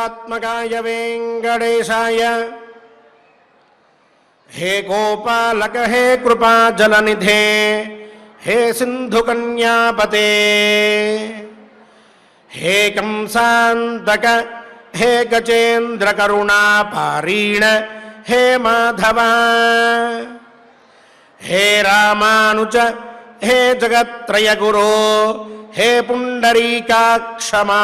नीलात्मकाय वेंकटेशाय हे गोपालक हे कृपा जलनिधे हे सिंधुकन्यापते हे कंसान्तक हे गजेन्द्र करुणा पारीण हे माधव हे रामानुज हे जगत्त्रय गुरो हे पुंडरीकाक्षमां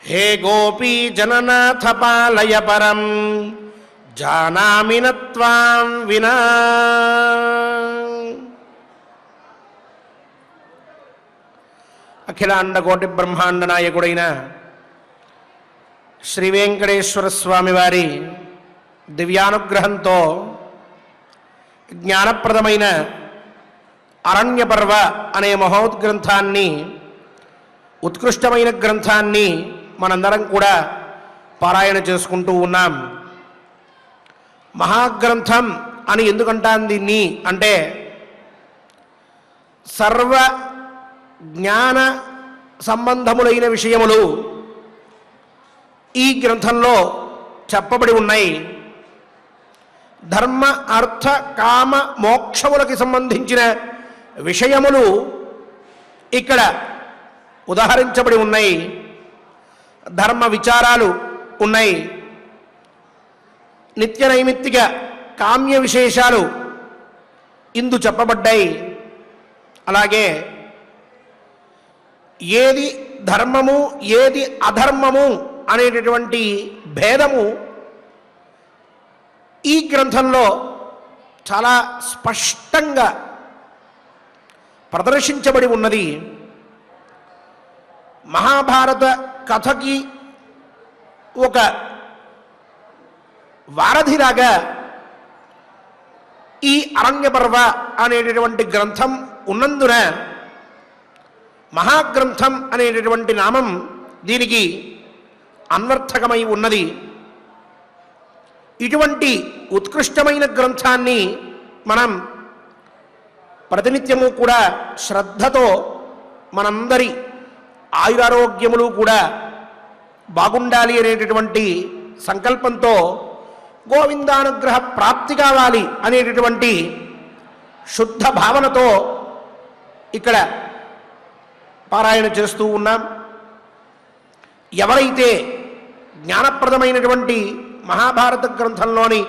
हे गोपी जननाथ पालय परम जानामि न त्वां विना। అఖిలాండ కోటి బ్రహ్మాండ నాయకుడైన శ్రీ వెంకటేశ్వర స్వామి వారి దివ్యానుగ్రహంతో జ్ఞానప్రదమైన అరణ్యపర్వ అనే మహోద్గ్రంథాన్ని, ఉత్కృష్టమైన గ్రంథాన్ని మనందరం కూడా పారాయణ చేసుకుంటూ ఉన్నాం. మహాగ్రంథం అని ఎందుకంటాం దీన్ని అంటే, సర్వ జ్ఞాన సంబంధములైన విషయములు ఈ గ్రంథంలో చెప్పబడి ఉన్నాయి. ధర్మ అర్థ కామ మోక్షములకు సంబంధించిన విషయములు ఇక్కడ ఉదాహరించబడి ఉన్నాయి. ధర్మ విచారాలు ఉన్నాయి. నిత్య నైమిత్తిక కామ్య విశేషాలు ఇందు చెప్పబడ్డాయి. అలాగే ఏది ధర్మము ఏది అధర్మము అనేటటువంటి భేదము ఈ గ్రంథంలో చాలా స్పష్టంగా ప్రదర్శించబడి ఉన్నది. మహాభారత కథకి ఒక వారధిలాగా ఈ అరణ్యపర్వ అనేటటువంటి గ్రంథం ఉన్నందున మహాగ్రంథం అనేటటువంటి నామం దీనికి అన్వర్థకమై ఉన్నది. ఇటువంటి ఉత్కృష్టమైన గ్రంథాన్ని మనం ప్రతినిత్యము కూడా శ్రద్ధతో మనందరి ఆయురారోగ్యములు కూడా బాగుండాలి అనేటటువంటి సంకల్పంతో గోవిందానుగ్రహ ప్రాప్తి కావాలి అనేటటువంటి శుద్ధ భావనతో ఇక్కడ పారాయణ చేస్తూ ఉన్నాం. ఎవరైతే జ్ఞానప్రదమైనటువంటి మహాభారత గ్రంథంలోని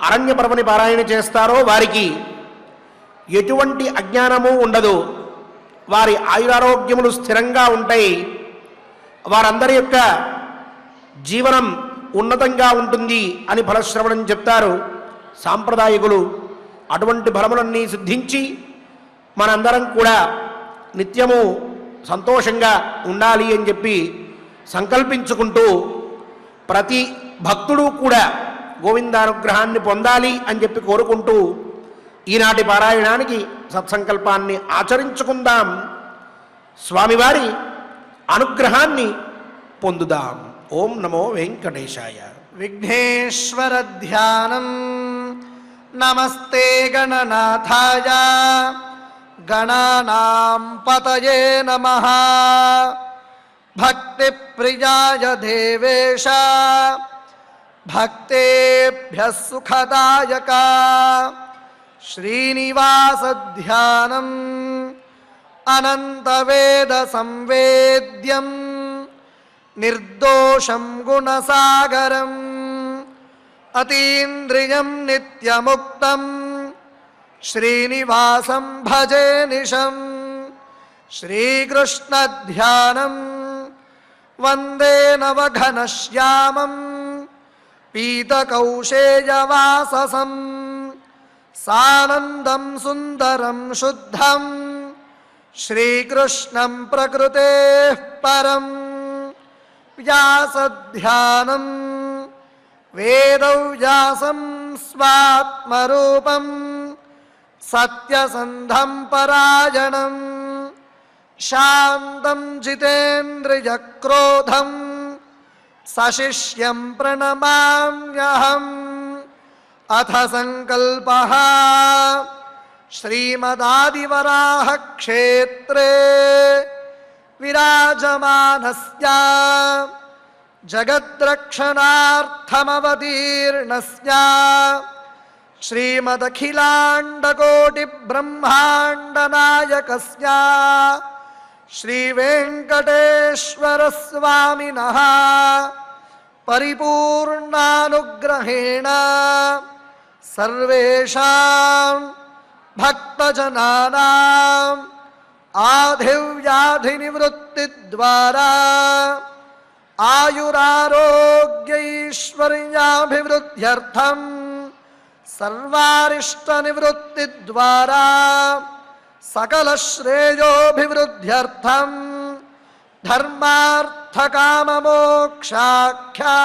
అరణ్యపర్వని పారాయణ చేస్తారో వారికి ఎటువంటి అజ్ఞానము ఉండదు. వారి ఆయురారోగ్యములు స్థిరంగా ఉంటాయి. వారందరి యొక్క జీవనం ఉన్నతంగా ఉంటుంది అని ఫలశ్రవణం చెప్తారు సాంప్రదాయకులు. అటువంటి ఫలములన్నీ సిద్ధించి మనందరం కూడా నిత్యము సంతోషంగా ఉండాలి అని చెప్పి సంకల్పించుకుంటూ ప్రతి భక్తుడు కూడా గోవిందానుగ్రహాన్ని పొందాలి అని చెప్పి కోరుకుంటూ ఈనాటి పారాయణానికి సత్సంకల్పాన్ని ఆచరించుకుందాం. స్వామివారి అనుగ్రహాన్ని పొందుదాం. ఓం నమో వెంకటేశాయ. విఘ్నేశ్వర ధ్యానం. నమస్తే గణనాథాయ గణానాం పతయే నమః. భక్తి ప్రియాయ దేవేశ భక్తేభ్యః సుఖదాయక. శ్రీనివాస ధ్యానం అనంతవేద సంవేద్యం నిర్దోషం గుణసాగరం అతీంద్రియం నిత్యముక్తం శ్రీనివాసం భజే నిశం. శ్రీకృష్ణ ధ్యానం వందే నవఘనశ్యామం పీతకౌశేయవాససం సానందం సుందరం శుద్ధం శ్రీకృష్ణం ప్రకృతేః పరం. వ్యాసధ్యానం వేదవ్యాసం స్వాత్మరూపం సత్యసంధం పరాయణం శాంతం జితేంద్రియక్రోధం సశిష్యం ప్రణమామ్యహం. అథ సంకల్పః శ్రీమదాదివరాహ క్షేత్రే విరాజమానస్య జగద్రక్షణార్థమవతీర్ణస్య శ్రీమదఖిలాండకోటిబ్రహ్మాండనాయకస్య శ్రీవేంకటేశ్వరస్వామినః పరిపూర్ణానుగ్రహేణ సర్వేషాం భక్తజనానాం ఆధివ్యాధినివృత్తిద్వారా ఆయురారోగ్యైశ్వర్యాభివృద్ధ్యర్థం సర్వారిష్టనివృత్తిద్వారా సకలశ్రేయోభివృద్ధ్యర్థం ధర్మార్థకామమోక్షాఖ్యా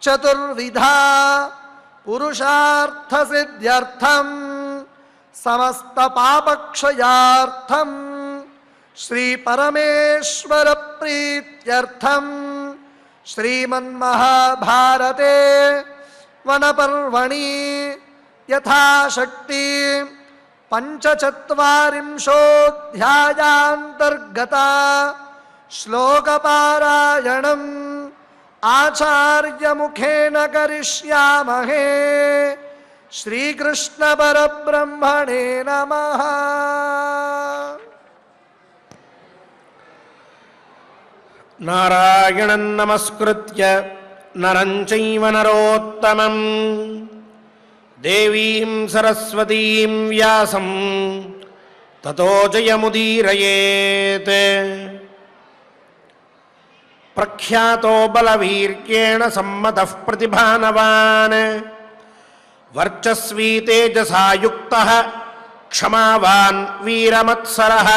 చతుర్విధా పురుషార్థసిద్ధ్యర్థం సమస్త పాపక్షయార్థం శ్రీ పరమేశ్వర ప్రీత్యర్థం శ్రీమన్మహాభారతే వనపర్వణి యథాశక్తి పంచచత్వారింశోऽధ్యాయాంతర్గత శ్లోకపారాయణం ఆచార్యముఖేన కరిష్యామహే. శ్రీకృష్ణ పరబ్రహ్మణే నమః. నారాయణం నమస్కృత్య నరం చైవ నరోత్తమం దేవీం సరస్వతీం వ్యాసం తతో జయముదీరయేత్. ప్రఖ్యాతో బలవీర్యేణ సమ్మతః ప్రతిభానవాన్ వర్చస్వీ తేజసా యుక్తః క్షమావాన్ వీరమత్సరః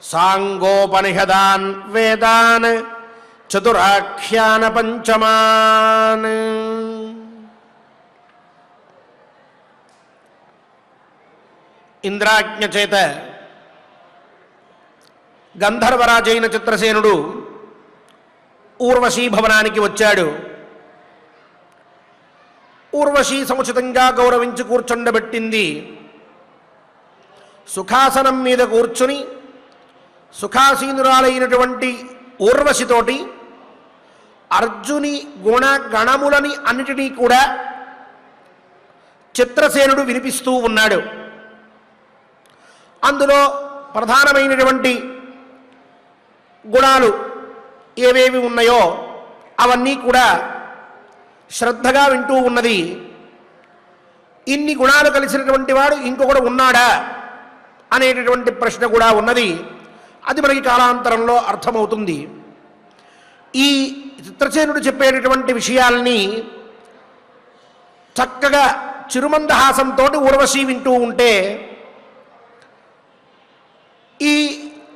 సాంగోపనిషదాన్ వేదాన్ చతురాఖ్యాన పంచమాన్. ఇంద్రాజ్ఞ చేత గంధర్వరాజైన చిత్రసేనుడు ఊర్వశీ భవనానికి వచ్చాడు. ఊర్వశీ సముచితంగా గౌరవించి కూర్చుండబెట్టింది. సుఖాసనం మీద కూర్చుని సుఖాసీనురాలైనటువంటి ఊర్వశితోటి అర్జుని గుణ గణములని అన్నిటినీ కూడా చిత్రసేనుడు వినిపిస్తూ ఉన్నాడు. అందులో ప్రధానమైనటువంటి గుణాలు ఏవేవి ఉన్నాయో అవన్నీ కూడా శ్రద్ధగా వింటూ ఉన్నది. ఇన్ని గుణాలు కలిసినటువంటి వాడు ఇంకొకడు ఉన్నాడా అనేటటువంటి ప్రశ్న కూడా ఉన్నది. అది మనకి కాలాంతరంలో అర్థమవుతుంది. ఈ చిత్రసేనుడు చెప్పేటటువంటి విషయాల్ని చక్కగా చిరుమందహాసంతో ఊర్వశీ వింటూ ఉంటే ఈ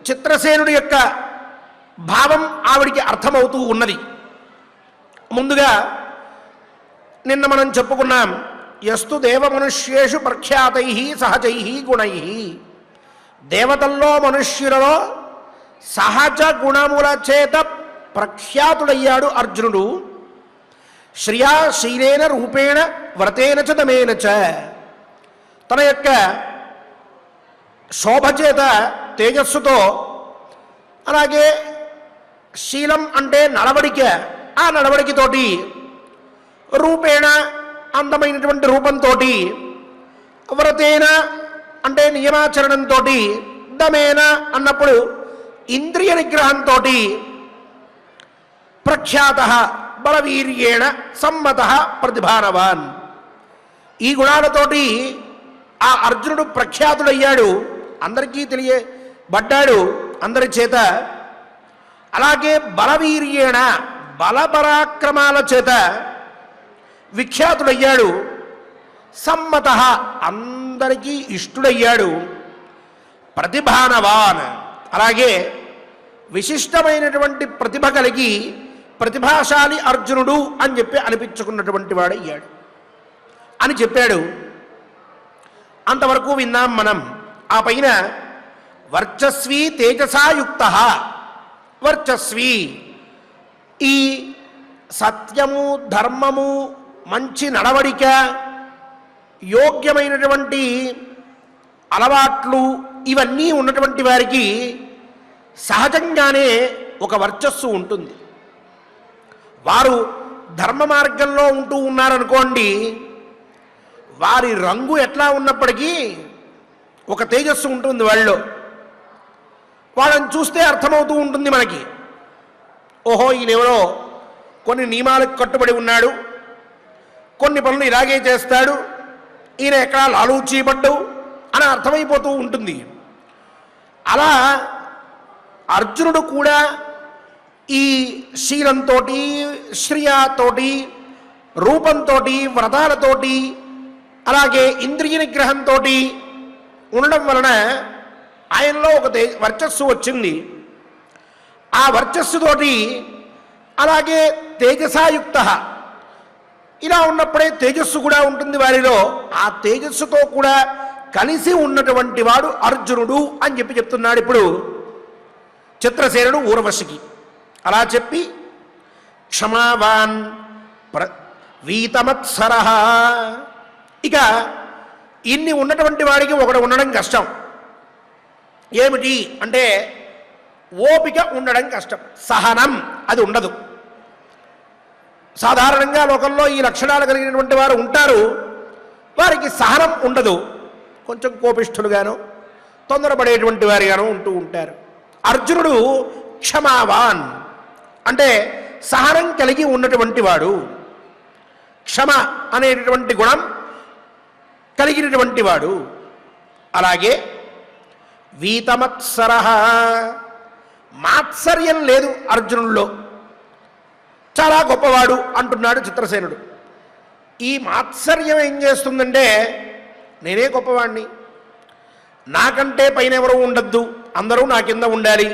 చిత్రసేనుడి యొక్క భావం ఆవిడికి అర్థమవుతూ ఉన్నది. ముందుగా నిన్న మనం చెప్పుకున్నాం, యస్తు దేవమనుష్యేషు ప్రఖ్యాతై సహజై గుణై. దేవతల్లో మనుష్యులలో సహజ గుణముల చేత ప్రఖ్యాతుడయ్యాడు అర్జునుడు. శ్రియా శీలేన రూపేణ వ్రతేన చ దమేన చ. తన యొక్క శోభ చేత తేజస్సుతో, అలాగే శీలం అంటే నడవడిక, ఆ నడవడికతోటి, రూపేణ అందమైనటువంటి రూపంతో, వ్రతేన అంటే నియమాచరణంతో, దమేన అన్నప్పుడు ఇంద్రియ నిగ్రహంతో, ప్రఖ్యాత బలవీర్యేణ సమ్మత ప్రతిభానవాన్. ఈ గుణాలతోటి ఆ అర్జునుడు ప్రఖ్యాతుడయ్యాడు, అందరికీ తెలియబడ్డాడు అందరి చేత. అలాగే బలవీర్యేణ బలపరాక్రమాల చేత విఖ్యాతుడయ్యాడు. సమ్మత అందరికీ ఇష్టుడయ్యాడు. ప్రతిభానవాన్ అలాగే విశిష్టమైనటువంటి ప్రతిభ కలిగి ప్రతిభాశాలి అర్జునుడు అని చెప్పి అనిపించుకున్నటువంటి వాడయ్యాడు అని చెప్పాడు. అంతవరకు విన్నాం మనం. ఆ పైన వర్చస్వీ తేజసాయుక్త. వర్చస్వీ ఈ సత్యము, ధర్మము, మంచి నడవడిక, యోగ్యమైనటువంటి అలవాట్లు ఇవన్నీ ఉన్నటువంటి వారికి సహజంగానే ఒక వర్చస్సు ఉంటుంది. వారు ధర్మ మార్గంలో ఉంటూ ఉన్నారనుకోండి, వారి రంగు ఎట్లా ఉన్నప్పటికీ ఒక తేజస్సు ఉంటుంది వాళ్ళలో. వాళ్ళని చూస్తే అర్థమవుతూ ఉంటుంది మనకి, ఓహో ఈయనెవరో కొన్ని నియమాలకు కట్టుబడి ఉన్నాడు, కొన్ని పనులు ఇలాగే చేస్తాడు, ఈయన ఎక్కడా లాలూచీపడ్డు అని అర్థమైపోతూ ఉంటుంది. అలా అర్జునుడు కూడా ఈ శీలంతో, శ్రియాతోటి, రూపంతో, వ్రతాలతోటి, అలాగే ఇంద్రియ నిగ్రహంతో ఉండడం వలన ఆయనలో ఒక వర్చస్సు వచ్చింది. ఆ వర్చస్సుతోటి అలాగే తేజసాయుక్త, ఇలా ఉన్నప్పుడే తేజస్సు కూడా ఉంటుంది వారిలో. ఆ తేజస్సుతో కూడా కలిసి ఉన్నటువంటి వాడు అర్జునుడు అని చెప్తున్నాడు ఇప్పుడు చిత్రసేనుడు ఊర్వశికి. అలా చెప్పి క్షమావాన్ వీతమత్సర, ఇక ఇన్ని ఉన్నటువంటి వాడికి ఒకడు ఉండడం కష్టం. ఏమిటి అంటే ఓపిక ఉండడం కష్టం, సహనం అది ఉండదు. సాధారణంగా లోకంలో ఈ లక్షణాలు కలిగినటువంటి వారు ఉంటారు, వారికి సహనం ఉండదు, కొంచెం కోపిష్ఠులుగాను తొందరపడేటువంటి వారిగాను ఉంటూ ఉంటారు. అర్జునుడు క్షమావాన్ అంటే సహనం కలిగి ఉన్నటువంటి వాడు, క్షమ అనేటటువంటి గుణం కలిగినటువంటి వాడు. అలాగే వీతమత్సర, మాత్సర్యం లేదు అర్జునుల్లో, చాలా గొప్పవాడు అంటున్నాడు చిత్రసేనుడు. ఈ మాత్సర్యం ఏం చేస్తుందంటే, నేనే గొప్పవాణ్ణి, నాకంటే పైన ఎవరు ఉండద్దు, అందరూ నా కింద ఉండాలి,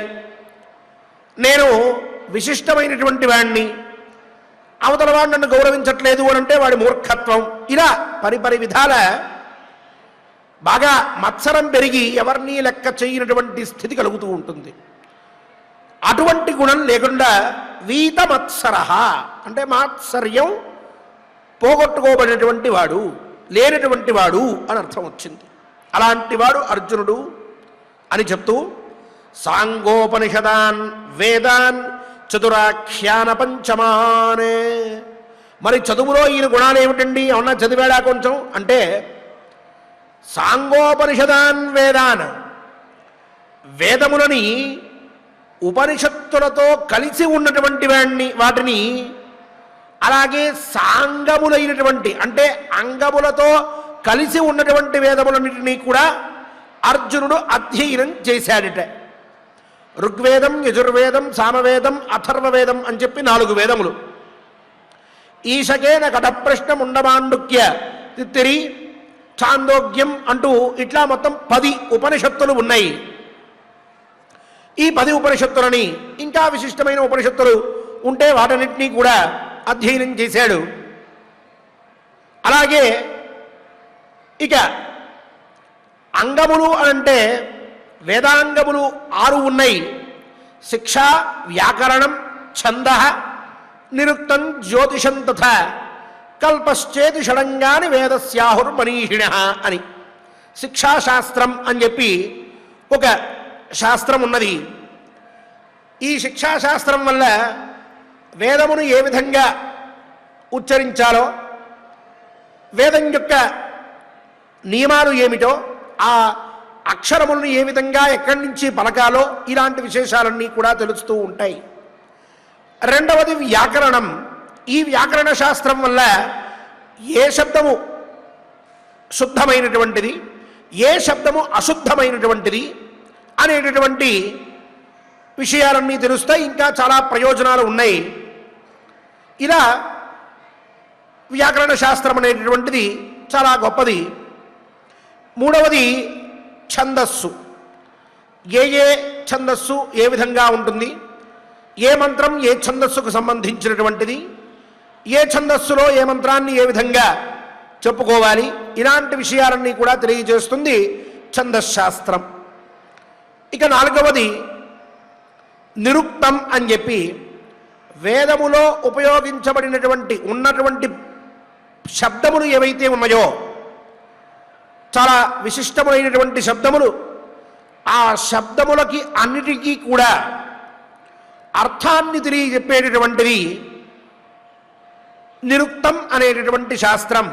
నేను విశిష్టమైనటువంటి వాణ్ణి, అవతల వాడు నన్ను గౌరవించట్లేదు అని అంటే వాడి మూర్ఖత్వం. ఇలా పరిపరి విధాల బాగా మత్సరం పెరిగి ఎవరినీ లెక్క చేయనటువంటి స్థితి కలుగుతూ ఉంటుంది. అటువంటి గుణం లేకుండా వీతమత్సర అంటే మాత్సర్యం పోగొట్టుకోబడినటువంటి వాడు, లేనటువంటి వాడు అని అర్థం వచ్చింది. అలాంటి వాడు అర్జునుడు అని చెప్తూ సాంగోపనిషదాన్ వేదాన్ చతురాఖ్యాన పంచమానే. మరి చదువులో ఈయన గుణాలు ఏమిటండి, ఏమన్నా చదివాడా కొంచెం అంటే, సాంగోపనిషదాన్ వేదాన్, వేదములని ఉపనిషత్తులతో కలిసి ఉన్నటువంటి వాటిని, అలాగే సాంగములైనటువంటి అంటే అంగములతో కలిసి ఉన్నటువంటి వేదములన్నింటినీ కూడా అర్జునుడు అధ్యయనం చేశాడట. ఋగ్వేదం, యజుర్వేదం, సామవేదం, అథర్వవేదం అని చెప్పి 4 వేదములు. ఈశకేన కటప్రశ్న ముండమాండుక్య తిత్తిరి ఛాందోగ్యం అంటూ ఇట్లా మొత్తం 10 ఉపనిషత్తులు ఉన్నాయి. ఈ 10 ఉపనిషత్తులని, ఇంకా విశిష్టమైన ఉపనిషత్తులు ఉంటే వాటన్నిటినీ కూడా అధ్యయనం చేశాడు. అలాగే ఇక అంగములు అంటే వేదాంగములు 6 ఉన్నాయి. శిక్ష, వ్యాకరణం, ఛంద, నిరుక్తం, జ్యోతిషం తథా కల్పశ్చేతి షడంగాని వేదస్యాహుర్మనీషిణ అని శిక్షాశాస్త్రం అని చెప్పి ఒక శాస్త్రం ఉన్నది. ఈ శిక్షాశాస్త్రం వల్ల వేదమును ఏ విధంగా ఉచ్చరించాలో, వేదం యొక్క నియమాలు ఏమిటో, ఆ అక్షరములను ఏ విధంగా ఎక్కడి నుంచి పలకాలో, ఇలాంటి విశేషాలన్నీ కూడా తెలుస్తూ ఉంటాయి. రెండవది వ్యాకరణం. ఈ వ్యాకరణ శాస్త్రం వల్ల ఏ శబ్దము శుద్ధమైనటువంటిది, ఏ శబ్దము అశుద్ధమైనటువంటిది అనేటటువంటి విషయాలన్నీ తెలుస్తాయి. ఇంకా చాలా ప్రయోజనాలు ఉన్నాయి. ఇలా వ్యాకరణ శాస్త్రం అనేటటువంటిది చాలా గొప్పది. మూడవది ఛందస్సు. ఏ ఛందస్సు ఏ విధంగా ఉంటుంది, ఏ మంత్రం ఏ ఛందస్సుకు సంబంధించినటువంటిది, ఏ ఛందస్సులో ఏ మంత్రాన్ని ఏ విధంగా చెప్పుకోవాలి, ఇలాంటి విషయాలన్నీ కూడా తెలియజేస్తుంది ఛందశాస్త్రం. ఇక 4వది నిరుక్తం అని చెప్పి వేదములో ఉపయోగించబడినటువంటి ఉన్నటువంటి శబ్దములు ఏవైతే ఉన్నాయో, చాలా విశిష్టమైనటువంటి శబ్దములు, ఆ శబ్దములకి అన్నిటికీ కూడా అర్థాన్ని తెలియజెప్పేటటువంటిది నిరుక్తం అనేటటువంటి శాస్త్రం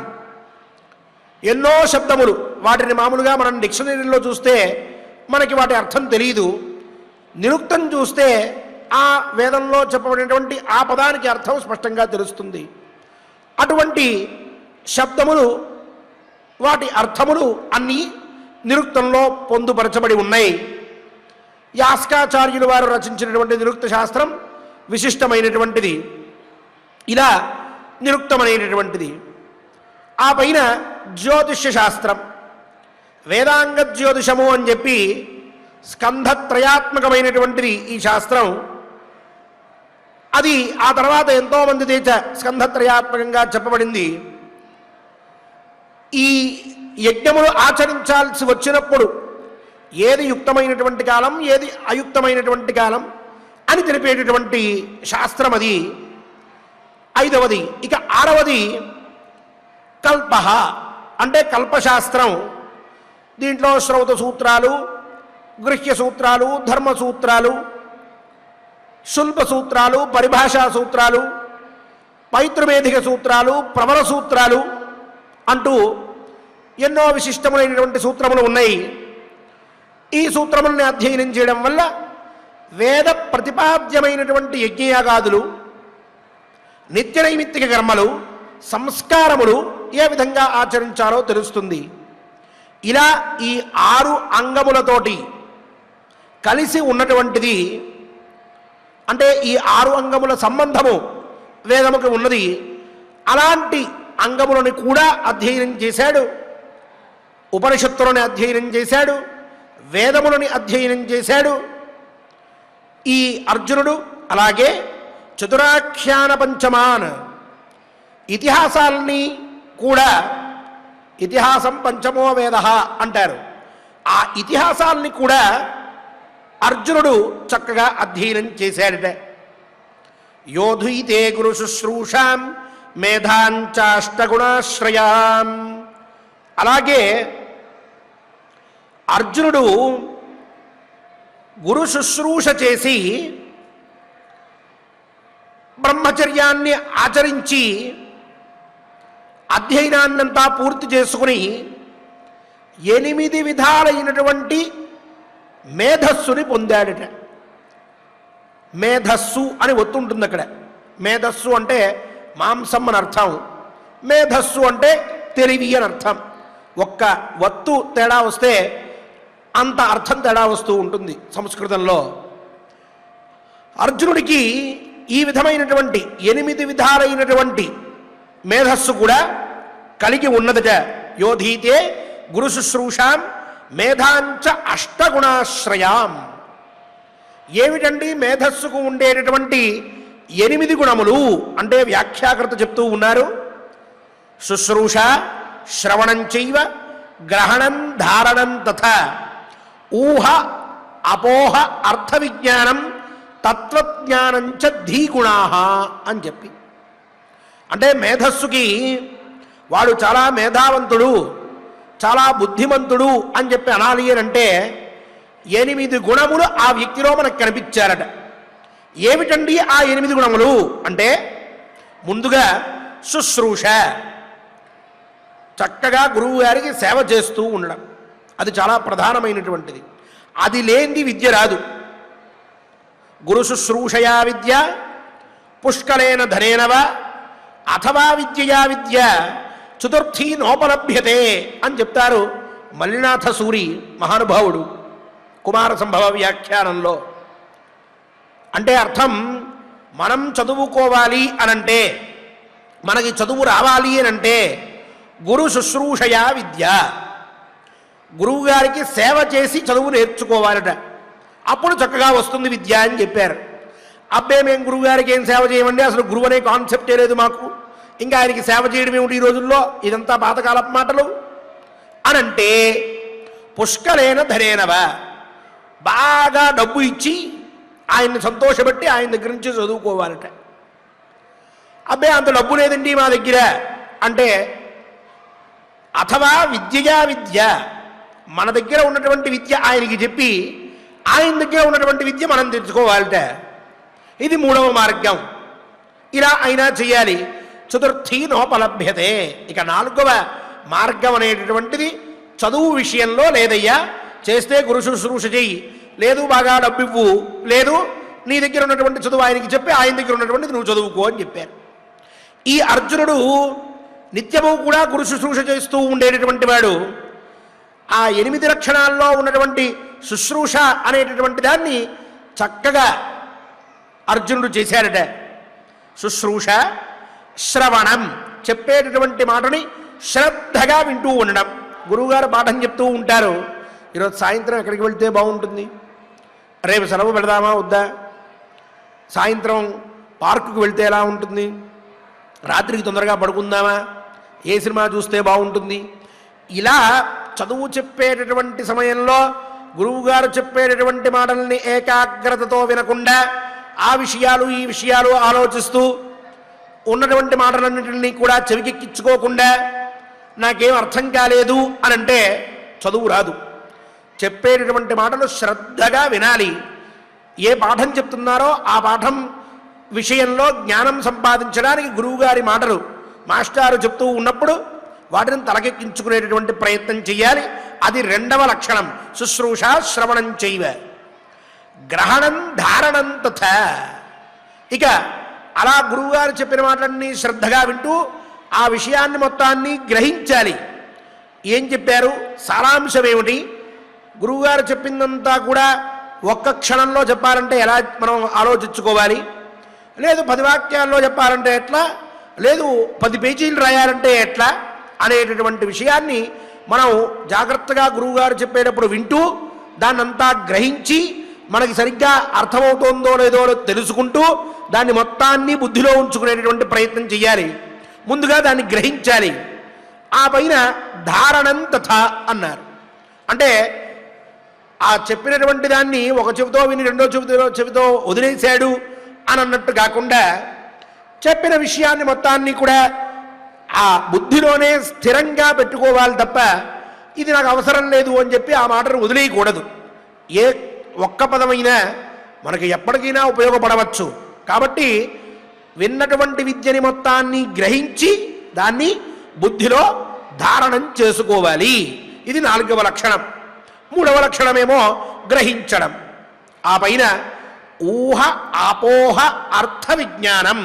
ఎన్నో శబ్దములు, వాటిని మామూలుగా మనం డిక్షనరీలో చూస్తే మనకి వాటి అర్థం తెలియదు. నిరుక్తం చూస్తే ఆ వేదంలో చెప్పబడినటువంటి ఆ పదానికి అర్థం స్పష్టంగా తెలుస్తుంది. అటువంటి శబ్దములు, వాటి అర్థములు అన్నీ నిరుక్తంలో పొందుపరచబడి ఉన్నాయి. యాస్కాచార్యులు వారు రచించినటువంటి నిరుక్త శాస్త్రం విశిష్టమైనటువంటిది. ఇలా నిరుక్తమైనటువంటిది. ఆ పైన జ్యోతిష్య శాస్త్రం, వేదాంగ జ్యోతిషము అని చెప్పి స్కంధత్రయాత్మకమైనటువంటిది ఈ శాస్త్రం. అది ఆ తర్వాత ఎంతోమంది చేత స్కంధత్రయాత్మకంగా చెప్పబడింది. ఈ యజ్ఞములు ఆచరించాల్సి వచ్చినప్పుడు ఏది యుక్తమైనటువంటి కాలం, ఏది అయుక్తమైనటువంటి కాలం అని తెలిపేటటువంటి శాస్త్రం అది. 5వది. ఇక 6వది కల్ప, అంటే కల్పశాస్త్రం. దీంట్లో శ్రౌత సూత్రాలు, గృహ్య సూత్రాలు, ధర్మ సూత్రాలు, శుల్ప సూత్రాలు, పరిభాషా సూత్రాలు, పైతృమేధిక సూత్రాలు, ప్రబల సూత్రాలు అంటూ ఎన్నో విశిష్టములైనటువంటి సూత్రములు ఉన్నాయి. ఈ సూత్రముల్ని అధ్యయనం చేయడం వల్ల వేద ప్రతిపాద్యమైనటువంటి యజ్ఞయాగాదులు, నిత్య నైమిత్తిక కర్మలు, సంస్కారములు ఏ విధంగా ఆచరించాలో తెలుస్తుంది. ఇలా ఈ 6 అంగములతోటి కలిసి ఉన్నటువంటిది, అంటే ఈ 6 అంగముల సంబంధము వేదముకు ఉన్నది. అలాంటి అంగములను కూడా అధ్యయనం చేశాడు, ఉపనిషత్తులను అధ్యయనం చేశాడు, వేదములని అధ్యయనం చేశాడు ఈ అర్జునుడు. అలాగే చతురాఖ్యాన పంచమాన్, ఇతిహాసాలని కూడా, ఇతిహాసం పంచమో వేద అంటారు. ఆ ఇతిహాసాలని కూడా అర్జునుడు చక్కగా అధ్యయనం చేశాడట. యోధుయితే గురు శుశ్రూషాం మేధాంచాష్టగుణాశ్రయాం. అలాగే అర్జునుడు గురు శుశ్రూష చేసి బ్రహ్మచర్యాన్ని ఆచరించి అధ్యయనాన్నంతా పూర్తి చేసుకుని 8 విధాలైనటువంటి మేధస్సుని పొందాడట. మేధస్సు అని ఒత్తుంటుంది అక్కడ. మేధస్సు అంటే మాంసం అని అర్థం, మేధస్సు అంటే తెలివి అని అర్థం. ఒక్క వత్తు తేడా వస్తే అంత అర్థం తేడా వస్తూ ఉంటుంది సంస్కృతంలో. అర్జునుడికి ఈ విధమైనటువంటి 8 విధాలైనటువంటి మేధస్సు కూడా కలిగి ఉన్నదట. యోధీతే గురు శుశ్రూషాం మేధాంచ అష్టగుణాశ్రయాం. ఏమిటండి మేధస్సుకు ఉండేటటువంటి 8 గుణములు అంటే వ్యాఖ్యాకర్త చెప్తూ ఉన్నారు. శుశ్రూష, శ్రవణం చైవ, గ్రహణం ధారణం తథా ఊహ అపోహ అర్థ విజ్ఞానం తత్వజ్ఞానంచ ధీగుణా అని చెప్పి, అంటే మేధస్సుకి వాడు చాలా మేధావంతుడు, చాలా బుద్ధిమంతుడు అని చెప్పి అనాలి అని అంటే 8 గుణములు ఆ వ్యక్తిలో మనకు కనిపించారట. ఏమిటండి ఆ 8 గుణములు అంటే, ముందుగా శుశ్రూష, చక్కగా గురువు గారికి సేవ చేస్తూ ఉండడం, అది చాలా ప్రధానమైనటువంటిది. అది లేని విద్య రాదు. గురు శుశ్రూషయా విద్య పుష్కలేన ధనేనవ అథవా విద్యయా విద్య చతుర్థీ నోపలభ్యతే అని చెప్తారు మల్లినాథ సూరి మహానుభావుడు కుమార సంభవ వ్యాఖ్యానంలో. అంటే అర్థం, మనం చదువుకోవాలి అనంటే, మనకి చదువు రావాలి అనంటే గురు శుశ్రూషయా విద్య, గురువుగారికి సేవ చేసి చదువు నేర్చుకోవాలట. అప్పుడు చక్కగా వస్తుంది విద్య అని చెప్పారు. అబ్బే మేము గురువుగారికి ఏం సేవ చేయమండి, అసలు గురువు అనే కాన్సెప్టే లేదు మాకు, ఇంకా ఆయనకి సేవ చేయడం ఏమిటి ఈ రోజుల్లో, ఇదంతా పాతకాలపు మాటలు అనంటే, పుష్కలేన ధనేనవ, బాగా డబ్బు ఇచ్చి ఆయన్ని సంతోషపెట్టి ఆయన దగ్గర నుంచి చదువుకోవాలట. అబ్బే అంత డబ్బు లేదండి మా దగ్గర అంటే, అథవా విద్యయా విద్య, మన దగ్గర ఉన్నటువంటి విద్య ఆయనకి చెప్పి ఆయన దగ్గర ఉన్నటువంటి విద్య మనం తెచ్చుకోవాలట. ఇది 3వ మార్గం. ఇలా అయినా చేయాలి. చతుర్థీ నోపలభ్యతే. ఇక 4వ మార్గం అనేటటువంటిది చదువు విషయంలో లేదయ్యా, చేస్తే గురు శుశ్రూష చెయ్యి, లేదు బాగా డబ్బు ఇవ్వు, లేదు నీ దగ్గర ఉన్నటువంటి చదువు ఆయనకి చెప్పి ఆయన దగ్గర ఉన్నటువంటిది నువ్వు చదువుకో అని చెప్పారు. ఈ అర్జునుడు నిత్యము కూడా గురు శుశ్రూష చేస్తూ ఉండేటటువంటి వాడు. ఆ 8 లక్షణాల్లో ఉన్నటువంటి శుశ్రూష అనేటటువంటి దాన్ని చక్కగా అర్జునుడు చేశాడట. శుశ్రూష, శ్రవణం, చెప్పేటటువంటి మాటని శ్రద్ధగా వింటూ ఉండడం. గురువుగారు పాఠం చెప్తూ ఉంటారు, ఈరోజు సాయంత్రం ఎక్కడికి వెళ్తే బాగుంటుంది, రేపు సెలవు పెడదామా వద్దా, సాయంత్రం పార్కుకు వెళ్తే ఎలా ఉంటుంది, రాత్రికి తొందరగా పడుకుందామా, ఏ సినిమా చూస్తే బాగుంటుంది. ఇలా చదువు చెప్పేటటువంటి సమయంలో గురువుగారు చెప్పేటటువంటి మాటల్ని ఏకాగ్రతతో వినకుండా ఆ విషయాలు ఈ విషయాలు ఆలోచిస్తూ ఉన్నటువంటి మాటలన్నింటినీ కూడా చెవికెక్కించుకోకుండా నాకేం అర్థం కాలేదు అని అంటే చదువు రాదు. చెప్పేటటువంటి మాటలు శ్రద్ధగా వినాలి. ఏ పాఠం చెప్తున్నారో ఆ పాఠం విషయంలో జ్ఞానం సంపాదించడానికి గురువుగారి మాటలు మాస్టారు చెప్తూ ఉన్నప్పుడు వాటిని తలకెక్కించుకునేటటువంటి ప్రయత్నం చేయాలి. అది 2వ లక్షణం. శుశ్రూష శ్రవణం చైవ గ్రహణం ధారణం తథా. ఇక అలా గురువుగారు చెప్పిన మాటలన్నీ శ్రద్ధగా వింటూ ఆ విషయాన్ని మొత్తాన్ని గ్రహించాలి. ఏం చెప్పారు, సారాంశం ఏమిటి, గురువుగారు చెప్పిందంతా కూడా ఒక్క క్షణంలో చెప్పాలంటే ఎలా మనం ఆలోచించుకోవాలి, లేదు 10 వాక్యాల్లో చెప్పాలంటే ఎట్లా, లేదు 10 పేజీలు రాయాలంటే ఎట్లా అనేటటువంటి విషయాన్ని మనం జాగ్రత్తగా గురువుగారు చెప్పేటప్పుడు వింటూ దాన్నంతా గ్రహించి మనకి సరిగ్గా అర్థమవుతోందో లేదో తెలుసుకుంటూ దాన్ని మొత్తాన్ని బుద్ధిలో ఉంచుకునేటటువంటి ప్రయత్నం చేయాలి. ముందుగా దాన్ని గ్రహించాలి. ఆ పైన ధారణం తథా అన్నారు. అంటే ఆ చెప్పినటువంటి దాన్ని ఒక చెవితో విని రెండో చెవితో వదిలేశాడు అని అన్నట్టు కాకుండా చెప్పిన విషయాన్ని మొత్తాన్ని కూడా ఆ బుద్ధిలోనే స్థిరంగా పెట్టుకోవాలి తప్ప ఇది నాకు అవసరం లేదు అని చెప్పి ఆ మాటను వదిలేయకూడదు. ఏ ఒక్క పదమైనా మనకి ఎప్పటికైనా ఉపయోగపడవచ్చు. కాబట్టి విన్నటువంటి విద్యని మొత్తాన్ని గ్రహించి దాన్ని బుద్ధిలో ధారణం చేసుకోవాలి. ఇది 4వ లక్షణం. 3వ లక్షణమేమో గ్రహించడం. ఆ పైన ఊహ అపోహ అర్థ విజ్ఞానం.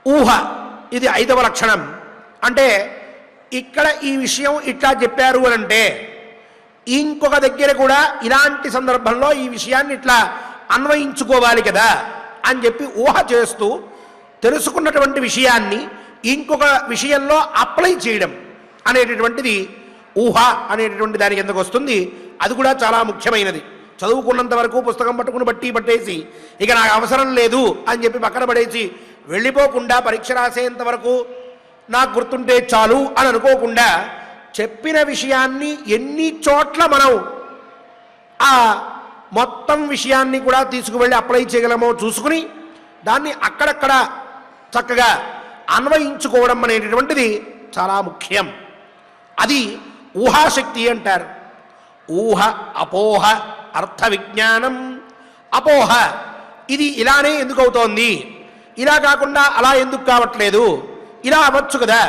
ఊహ ఇది 5వ లక్షణం. అంటే ఇక్కడ ఈ విషయం ఇట్లా చెప్పారు అని అంటే ఇంకొక దగ్గర కూడా ఇలాంటి సందర్భంలో ఈ విషయాన్ని ఇట్లా అన్వయించుకోవాలి కదా అని చెప్పి ఊహ చేస్తూ తెలుసుకున్నటువంటి విషయాన్ని ఇంకొక విషయంలో అప్లై చేయడం అనేటటువంటిది ఊహ అనేటటువంటి దానికి ఎందుకు వస్తుంది. అది కూడా చాలా ముఖ్యమైనది. చదువుకున్నంత వరకు పుస్తకం పట్టుకుని పట్టేసి ఇక నాకు అవసరం లేదు అని చెప్పి పక్కన పడేసి వెళ్ళిపోకుండా పరీక్ష రాసేంత వరకు నాకు గుర్తుంటే చాలు అని అనుకోకుండా చెప్పిన విషయాన్ని ఎన్ని చోట్ల మనం ఆ మొత్తం విషయాన్ని కూడా తీసుకువెళ్ళి అప్లై చేయగలమో చూసుకుని దాన్ని అక్కడక్కడ చక్కగా అన్వయించుకోవడం అనేటటువంటిది చాలా ముఖ్యం. అది ఊహాశక్తి అంటారు. ఊహ అపోహ అర్థ విజ్ఞానం. అపోహ ఇది ఇలానే ఎందుకు అవుతోంది, ఇలా కాకుండా అలా ఎందుకు కావట్లేదు, ఇలా అవ్వచ్చు కదా,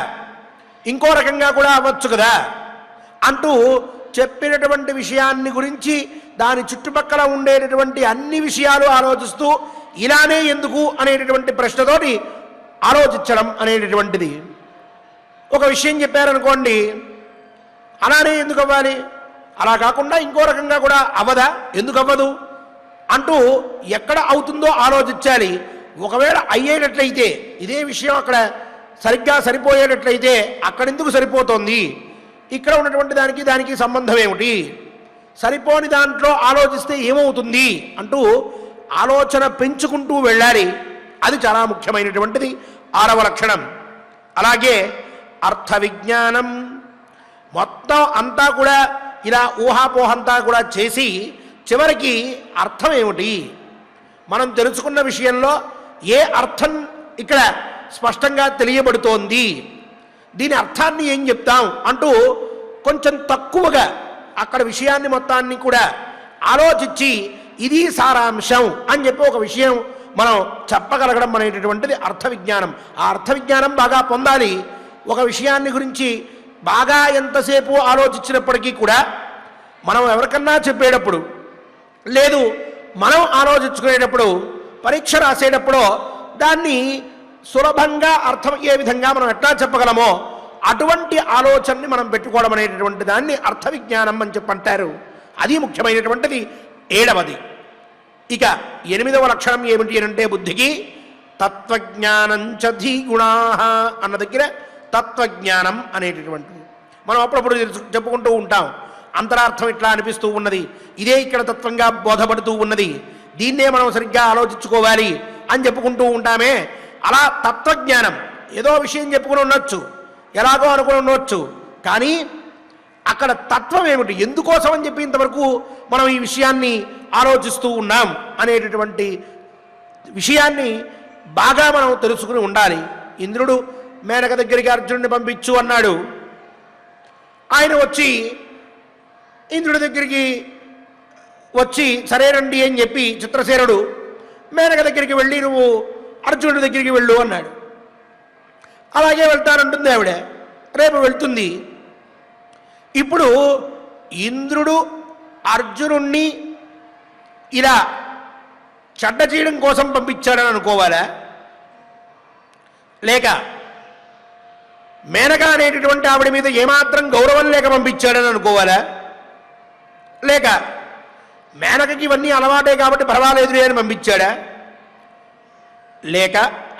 ఇంకో రకంగా కూడా అవ్వచ్చు కదా అంటూ చెప్పినటువంటి విషయాన్ని గురించి దాని చుట్టుపక్కల ఉండేటటువంటి అన్ని విషయాలు ఆలోచిస్తూ ఇలానే ఎందుకు అనేటటువంటి ప్రశ్నతోటి ఆలోచించడం అనేటటువంటిది. ఒక విషయం చెప్పారనుకోండి, అలానే ఎందుకు అవ్వాలి, అలా కాకుండా ఇంకో రకంగా కూడా అవ్వదా, ఎందుకు అవ్వదు అంటూ ఎక్కడ అవుతుందో ఆలోచించాలి. ఒకవేళ అయ్యేటట్లయితే ఇదే విషయం అక్కడ సరిగ్గా సరిపోయేటట్లయితే అక్కడెందుకు సరిపోతుంది, ఇక్కడ ఉన్నటువంటి దానికి సంబంధం ఏమిటి, సరిపోని దాంట్లో ఆలోచిస్తే ఏమవుతుంది అంటూ ఆలోచన పెంచుకుంటూ వెళ్ళాలి. అది చాలా ముఖ్యమైనటువంటిది 6వ లక్షణం. అలాగే అర్థ విజ్ఞానం. మొత్తం అంతా కూడా ఇలా ఊహాపోహంతా కూడా చేసి చివరికి అర్థం ఏమిటి, మనం తెలుసుకున్న విషయంలో ఏ అర్థం ఇక్కడ స్పష్టంగా తెలియబడుతోంది, దీని అర్థాన్ని ఏం చెప్తాం అంటూ కొంచెం తక్కువగా అక్కడ విషయాన్ని మొత్తాన్ని కూడా ఆలోచించి ఇది సారాంశం అని చెప్పి ఒక విషయం మనం చెప్పగలగడం అనేటటువంటిది అర్థ విజ్ఞానం. ఆ అర్థ విజ్ఞానం బాగా పొందాలి. ఒక విషయాన్ని గురించి బాగా ఎంతసేపు ఆలోచించినప్పటికీ కూడా మనం ఎవరికన్నా చెప్పేటప్పుడు, లేదు మనం ఆలోచించుకునేటప్పుడు, పరీక్ష రాసేటప్పుడు దాన్ని సులభంగా అర్థమయ్యే విధంగా మనం ఎట్లా చెప్పగలమో అటువంటి ఆలోచనని మనం పెట్టుకోవడం అనేటటువంటి దాన్ని అర్థ విజ్ఞానం అని చెప్పంటారు. అది ముఖ్యమైనటువంటిది. 7వది. ఇక 8వ లక్షణం ఏమిటి అంటే బుద్ధికి తత్వజ్ఞానంచ ధీగుణా అన్న దగ్గర తత్వజ్ఞానం అనేటటువంటిది మనం అప్పుడప్పుడు చెప్పుకుంటూ ఉంటాం. అంతరార్థం ఇట్లా అనిపిస్తూ ఉన్నది, ఇదే ఇక్కడ తత్వంగా బోధపడుతూ ఉన్నది, దీన్నే మనం సరిగ్గా ఆలోచించుకోవాలి అని చెప్పుకుంటూ ఉంటామే. అలా తత్వజ్ఞానం ఏదో విషయం చెప్పుకుని ఉండొచ్చు, ఎలాగో అనుకుని ఉండవచ్చు, కానీ అక్కడ తత్వం ఏమిటి, ఎందుకోసం అని చెప్పి ఇంతవరకు మనం ఈ విషయాన్ని ఆలోచిస్తూ ఉన్నాం అనేటటువంటి విషయాన్ని బాగా మనం తెలుసుకుని ఉండాలి. ఇంద్రుడు మేనక దగ్గరికి అర్జునుడిని పంపించు అన్నాడు. ఆయన వచ్చి ఇంద్రుడి దగ్గరికి వచ్చి సరేనండి అని చెప్పి చిత్రసేనుడు మేనక దగ్గరికి వెళ్ళి నువ్వు అర్జునుడి దగ్గరికి వెళ్ళు అన్నాడు. అలాగే వెళ్తానంటుంది ఆవిడ, రేపు వెళ్తుంది. ఇప్పుడు ఇంద్రుడు అర్జునుణ్ణి ఇలా చెడ్డ చేయడం కోసం పంపించాడని అనుకోవాలా, లేక మేనక అనేటటువంటి ఆవిడ మీద ఏమాత్రం గౌరవం లేక పంపించాడని అనుకోవాలా, లేక మేనకకి ఇవన్నీ అలవాటే కాబట్టి పర్వాలేదు అని పంపించాడా, లేక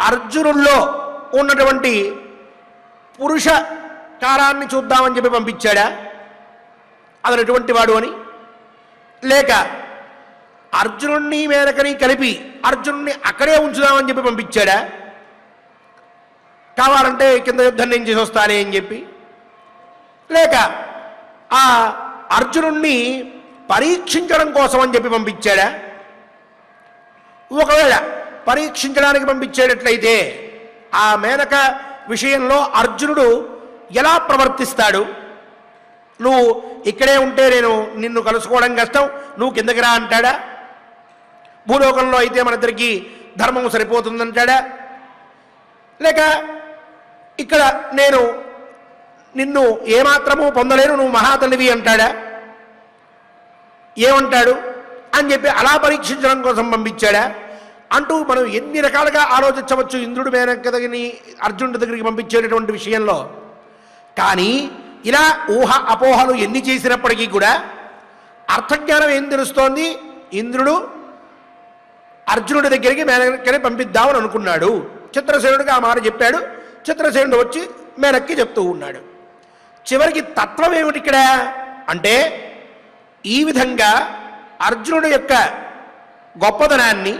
అర్జునుల్లో ఉన్నటువంటి పురుష కారాన్ని చూద్దామని చెప్పి పంపించాడా, అతను ఎటువంటి వాడు అని, లేక అర్జునుణ్ణి మేనకని కలిపి అర్జునుణ్ణి అక్కడే ఉంచుదామని చెప్పి పంపించాడా, కావాలంటే కింద యుద్ధం నేను చేసి వస్తానే అని చెప్పి, లేక ఆ అర్జునుణ్ణి పరీక్షించడం కోసం అని చెప్పి పంపించాడా. ఒకవేళ పరీక్షించడానికి పంపించేటట్లయితే ఆ మేనక విషయంలో అర్జునుడు ఎలా ప్రవర్తిస్తాడు, నువ్వు ఇక్కడే ఉంటే నేను నిన్ను కలుసుకోవడం కష్టం, నువ్వు కిందకి రా అంటాడా, భూలోకంలో అయితే మన ఇద్దరికి ధర్మం సరిపోతుందంటాడా, లేక ఇక్కడ నేను నిన్ను ఏమాత్రము పొందలేను, నువ్వు మహాతల్లివి అంటాడా, ఏమంటాడు అని చెప్పి అలా పరీక్షించడం కోసం పంపించాడా అంటూ మనం ఎన్ని రకాలుగా ఆలోచించవచ్చు ఇంద్రుడు మేనక దగ్గరికి అర్జునుడి దగ్గరికి పంపించేటటువంటి విషయంలో. కానీ ఇలా ఊహ అపోహలు ఎన్ని చేసినప్పటికీ కూడా అర్థజ్ఞానం ఏం తెలుస్తోంది, ఇంద్రుడు అర్జునుడి దగ్గరికి మేనకని పంపిద్దామని అనుకున్నాడు. చిత్రసేనుడికి ఆ మాట చెప్పాడు. చిత్రసేనుడు వచ్చి మేనక్కి చెప్తూ ఉన్నాడు. చివరికి తత్వం ఏమిటి ఇక్కడ అంటే, ఈ విధంగా అర్జునుడి యొక్క గొప్పదనాన్ని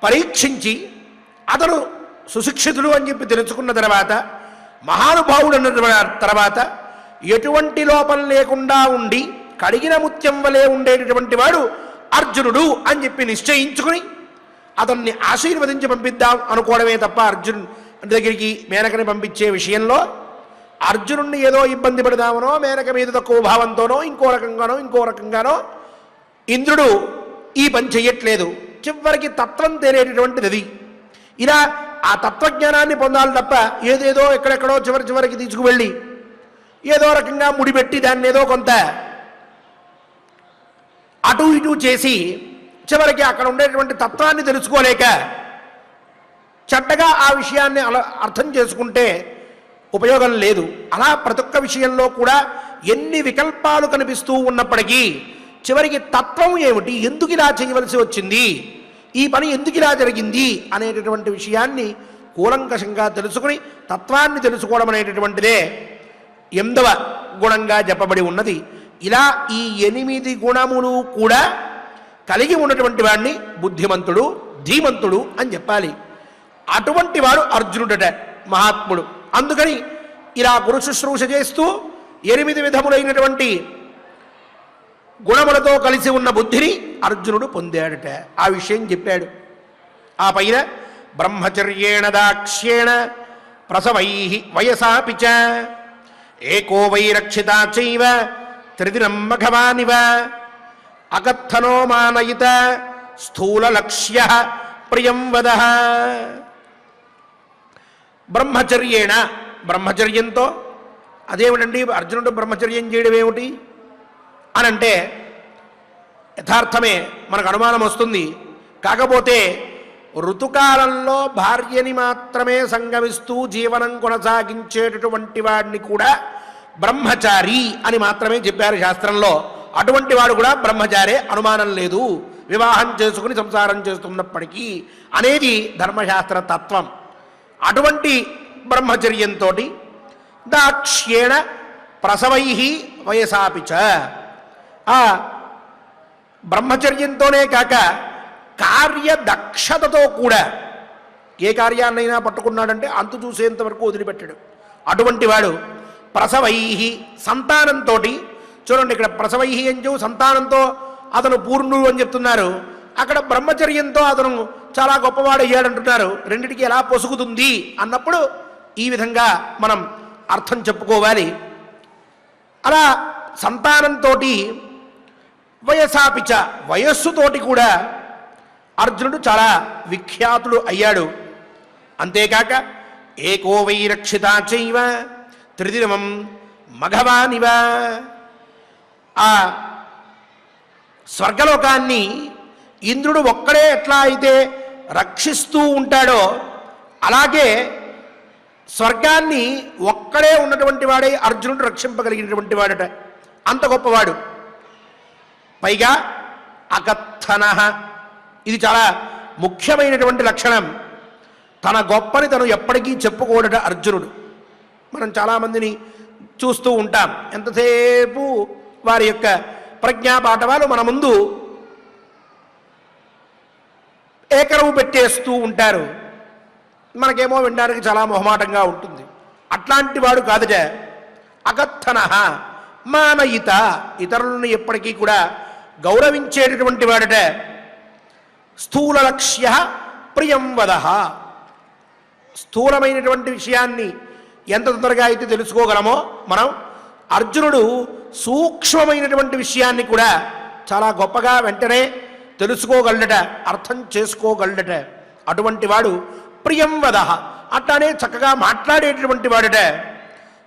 పరీక్షించి అతను సుశిక్షితుడు అని చెప్పి తెలుసుకున్న తర్వాత, మహానుభావుడు అన్న తర్వాత, ఎటువంటి లోపం లేకుండా ఉండి కడిగిన ముత్యం వలె ఉండేటటువంటి వాడు అర్జునుడు అని చెప్పి నిశ్చయించుకుని అతన్ని ఆశీర్వదించి పంపిద్దాం అనుకోవడమే తప్ప అర్జునుడి దగ్గరికి మేనకని పంపించే విషయంలో అర్జునుడిని ఏదో ఇబ్బంది పెడదామనో, మేనక మీద తక్కువ భావంతోనో, ఇంకో రకంగానో ఇంద్రుడు ఈ పని చెయ్యట్లేదు. చివరికి తత్వం తెలియటటువంటిది అది. ఇలా ఆ తత్వజ్ఞానాన్ని పొందాలి తప్ప ఏదేదో ఎక్కడెక్కడో చివరికి తీసుకువెళ్ళి ఏదో రకంగా ముడిపెట్టి దాన్ని ఏదో కొంత అటు ఇటు చేసి చివరికి అక్కడ ఉండేటువంటి తత్వాన్ని తెలుసుకోలేక చెడ్డగా ఆ విషయాన్ని అర్థం చేసుకుంటే ఉపయోగం లేదు. అలా ప్రతి ఒక్క విషయంలో కూడా ఎన్ని వికల్పాలు కనిపిస్తూ ఉన్నప్పటికీ చివరికి తత్వం ఏమిటి, ఎందుకు ఇలా చేయవలసి వచ్చింది, ఈ పని ఎందుకు ఇలా జరిగింది అనేటటువంటి విషయాన్ని కూలంకషంగా తెలుసుకుని తత్వాన్ని తెలుసుకోవడం అనేటటువంటిదే 8వ గుణంగా చెప్పబడి ఉన్నది. ఇలా ఈ 8 గుణములు కూడా కలిగి ఉన్నటువంటి వాడిని బుద్ధిమంతుడు, ధీమంతుడు అని చెప్పాలి. అటువంటి వాడు అర్జునుడట, మహాత్ముడు. అందుకని ఇలా గురు శుశ్రూష చేస్తూ 8 విధములైనటువంటి గుణములతో కలిసి ఉన్న బుద్ధిని అర్జునుడు పొందాడట. ఆ విషయం చెప్పాడు. ఆ పైన బ్రహ్మచర్యేణ దాక్ష్యేణ ప్రసవై వయసాపి చ ఏకో వై రక్షితా చైవ త్రిదినం మఘవానివ అకథనో మానయిత స్థూల లక్ష్య ప్రియం వద. బ్రహ్మచర్యేణ, బ్రహ్మచర్యంతో, అదేమిటండి అర్జునుడు బ్రహ్మచర్యం చేయడం ఏమిటి అనంటే యథార్థమే మనకు అనుమానం వస్తుంది. కాకపోతే ఋతుకాలంలో భార్యని మాత్రమే సంగమిస్తూ జీవనం కొనసాగించేటటువంటి వాడిని కూడా బ్రహ్మచారి అని మాత్రమే చెప్పారు శాస్త్రంలో. అటువంటి వాడు కూడా బ్రహ్మచారే, అనుమానం లేదు, వివాహం చేసుకుని సంసారం చేస్తున్నప్పటికీ అనేది ధర్మశాస్త్ర తత్వం. అటువంటి బ్రహ్మచర్యంతో దాక్ష్యేణ ప్రసవై వయసాపిచ, ఆ బ్రహ్మచర్యంతోనే కాక కార్యదక్షతతో కూడా ఏ కార్యాన్నైనా పట్టుకున్నాడంటే అంతు చూసేంత వరకు వదిలిపెట్టాడు. అటువంటి వాడు ప్రసవై, సంతానంతో, చూడండి ఇక్కడ ప్రసవై అని సంతానంతో అతను పూర్ణుడు అని చెప్తున్నారు, అక్కడ బ్రహ్మచర్యంతో అతను చాలా గొప్పవాడు అయ్యాడంటున్నారు. రెండిటికి ఎలా పొసుగుతుంది అన్నప్పుడు ఈ విధంగా మనం అర్థం చెప్పుకోవాలి. అలా సంతానంతో వయసాపిచ, వయస్సుతోటి కూడా అర్జునుడు చాలా విఖ్యాతుడు అయ్యాడు. అంతేకాక ఏకో వై రక్షితా చైవ త్రిదినం మఘవానివ, ఆ స్వర్గలోకాన్ని ఇంద్రుడు ఒక్కడే ఎట్లా అయితే రక్షిస్తూ ఉంటాడో అలాగే స్వర్గాన్ని ఒక్కడే ఉన్నటువంటి వాడే అర్జునుడు రక్షింపగలిగినటువంటి వాడట. అంత గొప్పవాడు. పైగా అకథన, ఇది చాలా ముఖ్యమైనటువంటి లక్షణం. తన గొప్పని తను ఎప్పటికీ చెప్పుకోడట అర్జునుడు. మనం చాలామందిని చూస్తూ ఉంటాం, ఎంతసేపు వారి యొక్క ప్రజ్ఞాపాఠవాలు మన ముందు ఏకరవు పెట్టేస్తూ ఉంటారు. మనకేమో వినడానికి చాలా మొహమాటంగా ఉంటుంది. అట్లాంటి వాడు కాదుట. అకథన మానయిత, ఇతరులను ఎప్పటికీ కూడా గౌరవించేటటువంటి వాడట. స్థూల లక్ష్య ప్రియం వద, స్థూలమైనటువంటి విషయాన్ని ఎంత తొందరగా అయితే తెలుసుకోగలమో మనం, అర్జునుడు సూక్ష్మమైనటువంటి విషయాన్ని కూడా చాలా గొప్పగా వెంటనే తెలుసుకోగలడట, అర్థం చేసుకోగలడట. అటువంటి వాడు ప్రియం వద, అట్లానే చక్కగా మాట్లాడేటటువంటి వాడట.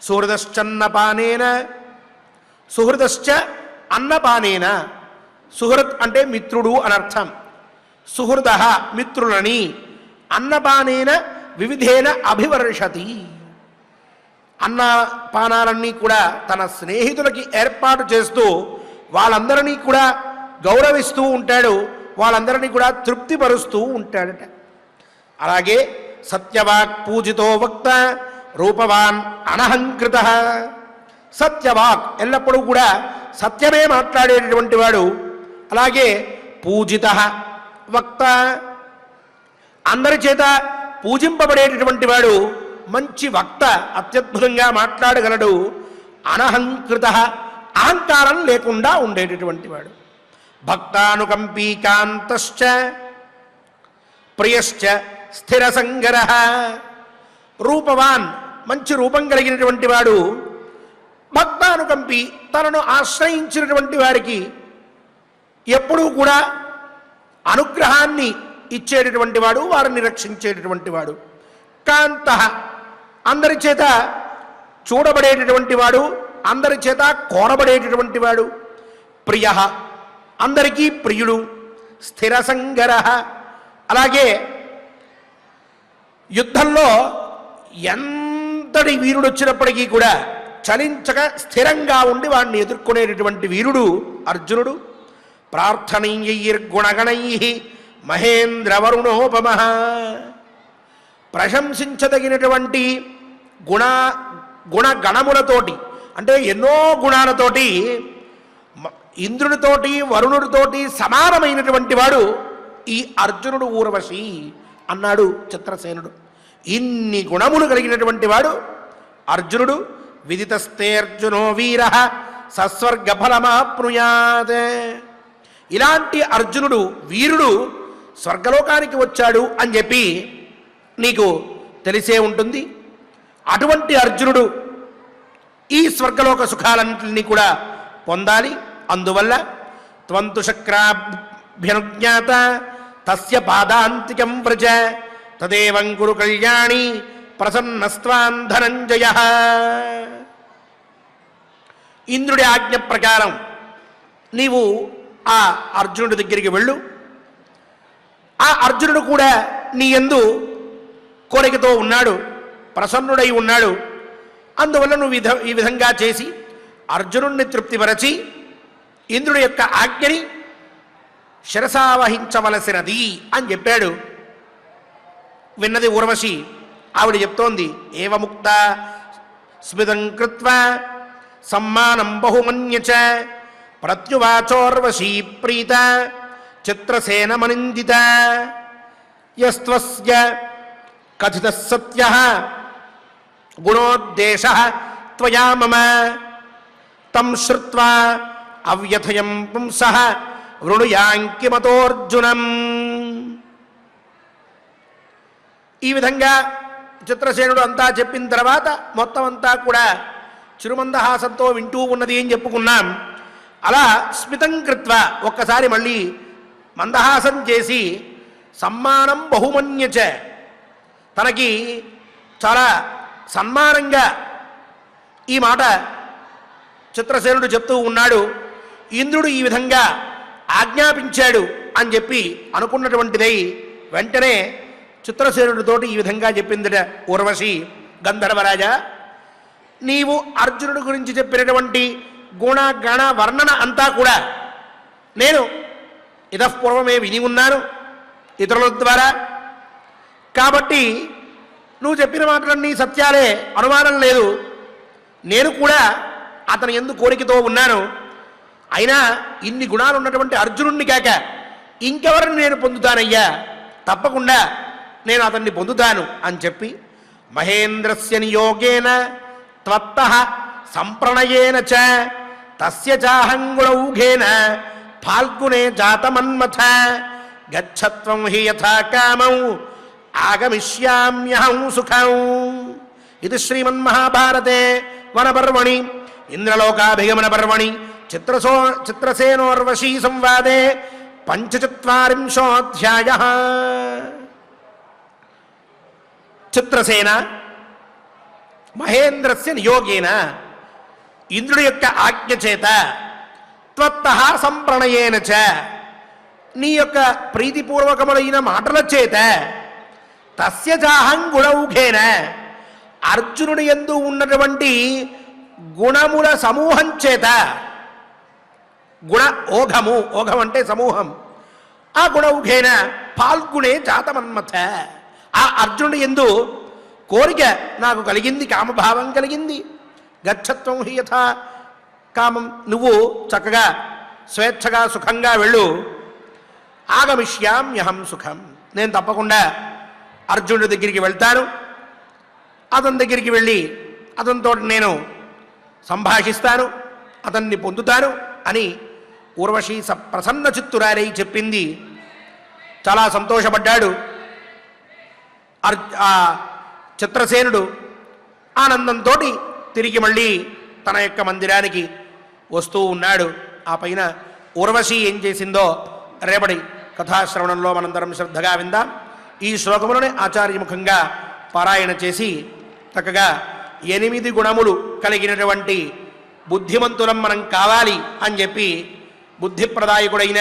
సుహృదశ్చన్నపానేన, సుహృదశ్చ అన్నపానేన, సుహృత్ అంటే మిత్రుడు అనర్థం. సుహృద మిత్రులని, అన్నపానేన వివిధేన అభివర్షతి, అన్నపానాలన్నీ కూడా తన స్నేహితులకి ఏర్పాటు చేస్తూ వాళ్ళందరినీ కూడా గౌరవిస్తూ ఉంటాడు, వాళ్ళందరినీ కూడా తృప్తిపరుస్తూ ఉంటాడట. అలాగే సత్యవాక్ పూజితో వక్త రూపవాన్ అనహంకృత, సత్యవాక్ ఎల్లప్పుడూ కూడా సత్యమే మాట్లాడేటటువంటి వాడు. అలాగే పూజిత వక్త, అందరి చేత పూజింపబడేటటువంటి వాడు, మంచి వక్త, అత్యద్భుతంగా మాట్లాడగలడు. అనహంకృత, అహంకారం లేకుండా ఉండేటటువంటి వాడు. భక్తానుకంపీకాంతశ్చ ప్రియశ్చ స్థిరసంగర, రూపవాన్, మంచి రూపం కలిగినటువంటి వాడు. భక్తానుకంపి, తనను ఆశ్రయించినటువంటి వారికి ఎప్పుడూ కూడా అనుగ్రహాన్ని ఇచ్చేటటువంటి వాడు, వారిని రక్షించేటటువంటి వాడు. కాంత, అందరి చేత చూడబడేటటువంటి వాడు, అందరి చేత కోరబడేటటువంటి వాడు. ప్రియ, అందరికీ ప్రియుడు. స్థిరసంగర, అలాగే యుద్ధంలో ఎంతటి వీరుడు వచ్చినప్పటికీ కూడా చలించక స్థిరంగా ఉండి వాడిని ఎదుర్కొనేటటువంటి వీరుడు అర్జునుడు. ప్రార్థనీయైర్గుణగణై మహేంద్రవరుణోపమ, ప్రశంసించదగినటువంటి గుణగణములతోటి, అంటే ఎన్నో గుణాలతోటి ఇంద్రుడితోటి వరుణుడితోటి సమానమైనటువంటి వాడు ఈ అర్జునుడు ఊర్వశి అన్నాడు చిత్రసేనుడు. ఇన్ని గుణములు కలిగినటువంటి వాడు అర్జునుడు. విదితస్తేర్జునో వీర సస్వర్గఫలమాప్నుయాత్, ఇలాంటి అర్జునుడు వీరుడు స్వర్గలోకానికి వచ్చాడు అని చెప్పి నీకు తెలిసే ఉంటుంది. అటువంటి అర్జునుడు ఈ స్వర్గలోక సుఖాలన్నింటినీ కూడా పొందాలి. అందువల్ల త్వంతు శక్రా భ్యనుజ్ఞాత తస్య పాదాంతికం వ్రజ తదేవం కురు కళ్యాణి ప్రసన్నస్త్వాన్ ధనంజయ. ఇంద్రుడి ఆజ్ఞ ప్రకారం నీవు ఆ అర్జునుడి దగ్గరికి వెళ్ళు. ఆ అర్జునుడు కూడా నీ యందు కోరికతో ఉన్నాడు, ప్రసన్నుడై ఉన్నాడు. అందువల్ల నువ్వు ఈ విధంగా చేసి అర్జునుడిని తృప్తిపరచి ఇంద్రుడి యొక్క ఆజ్ఞని శిరసావహించవలసినది అని చెప్పాడు. విన్నది ఊర్వశి. ఆవిడ చెప్తోంది, ఏవముక్త స్మితం కృత్వా సమ్మానం బహుమన్యచ ప్రత్యువాచోర్వశీ ప్రీత చిత్రసేనమనిందిత యస్త్వస్య కథితః సత్యః గుణోద్దేశః త్వయా మమ తం శ్రుత్వా అవ్యథయం పుంసః వృణుయాంకిమతోర్జునం. ఈ విధంగా చిత్రసేనుడు అంతా చెప్పిన తర్వాత మొత్తం అంతా కూడా చిరుమందహాసంతో వింటూ ఉన్నది అని చెప్పుకున్నాం. అలా స్మితం కృత్వ ఒక్కసారి మళ్ళీ మందహాసం చేసి సమ్మానం బహుమన్యచ తనకి చాలా సన్మానంగా ఈ మాట చిత్రసేనుడు చెప్తూ ఉన్నాడు. ఇంద్రుడు ఈ విధంగా ఆజ్ఞాపించాడు అని చెప్పి అనుకున్నటువంటిదై వెంటనే చిత్రసేనుడితోటి ఈ విధంగా చెప్పిందిట ఊర్వశి, గంధర్వరాజా నీవు అర్జునుడి గురించి చెప్పినటువంటి గుణ గణ వర్ణన అంతా కూడా నేను ఇతఃపూర్వమే విని ఉన్నాను ఇతరుల ద్వారా. కాబట్టి నువ్వు చెప్పిన మాటలన్నీ సత్యాలే, అనుమానం లేదు. నేను కూడా అతని యందు కోరికతో ఉన్నాను. అయినా ఇన్ని గుణాలు ఉన్నటువంటి అర్జునుడిని కాక ఇంకెవరిని నేను పొందుతానయ్యా, తప్పకుండా నేను అతన్ని పొందుతాను అని చెప్పి మహేంద్రస్య నియోగేన త్వత్తః సంప్రణయేన చ తస్య చాహంగుణౌఘేన ఫాల్గునే జాతమన్మథ గచ్చత్వం హి యథా కామౌ ఆగమిష్యామ్యహం సుఖం. ఇది శ్రీమన్మహాభారతే వనపర్వణి ఇంద్రలోకాభిగమన పర్వణి చిత్రసేనోర్వశీ సంవాదే 45వ చిత్రసేన మహేంద్రస్య నియోగేన ఇంద్రుడి యొక్క ఆజ్ఞ చేత త్వత్తః సంప్రణయేన చ నీ యొక్క ప్రీతిపూర్వకములైన మాటల చేత తస్య చాహం గుణౌఘేన అర్జునుడి యందు ఉన్నటువంటి గుణముల సమూహం చేత గుణ ఓఘము, ఓఘం అంటే సమూహం, ఆ గుణౌఘేన ఫాల్గుణే జాతమన్మథ ఆ అర్జునుడి యందు కోరిక నాకు కలిగింది, కామభావం కలిగింది. గచ్చత్వం హి యథా కామం నువ్వు చక్కగా స్వేచ్ఛగా సుఖంగా వెళ్ళు. ఆగమిష్యామ్యహం సుఖం నేను తప్పకుండా అర్జునుడి దగ్గరికి వెళ్తాను. అతని దగ్గరికి వెళ్ళి అతనితో నేను సంభాషిస్తాను, అతన్ని పొందుతాను అని ఊర్వశి ప్రసన్న చిత్తురాలై చెప్పింది. చాలా సంతోషపడ్డాడు చిత్రసేనుడు. ఆనందంతో తిరిగి మళ్ళీ తన యొక్క మందిరానికి వస్తూ ఉన్నాడు. ఆ పైన ఊర్వశి ఏం చేసిందో రేపటి కథాశ్రవణంలో మనందరం శ్రద్ధగా విందాం. ఈ శ్లోకములనే ఆచార్యముఖంగా పారాయణ చేసి చక్కగా 8 గుణములు కలిగినటువంటి బుద్ధిమంతులం మనం కావాలి అని చెప్పి బుద్ధిప్రదాయకుడైన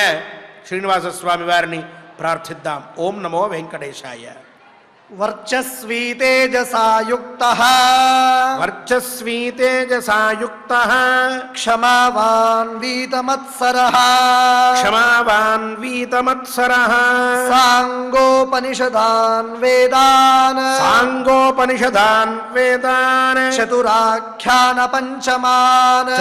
శ్రీనివాసస్వామి వారిని ప్రార్థిద్దాం. ఓం నమో వెంకటేశాయ. వర్చస్వీ తేజసాయుక్తః వర్చస్వీ తేజసాయుక్తః క్షమావాన్ వీతమత్సరః క్షమావాన్ వీతమత్సరః సాంగోపనిషదాన్ వేదాన్ సాంగోపనిషదాన్ వేదాన్ చతురాఖ్యాన పంచమాన్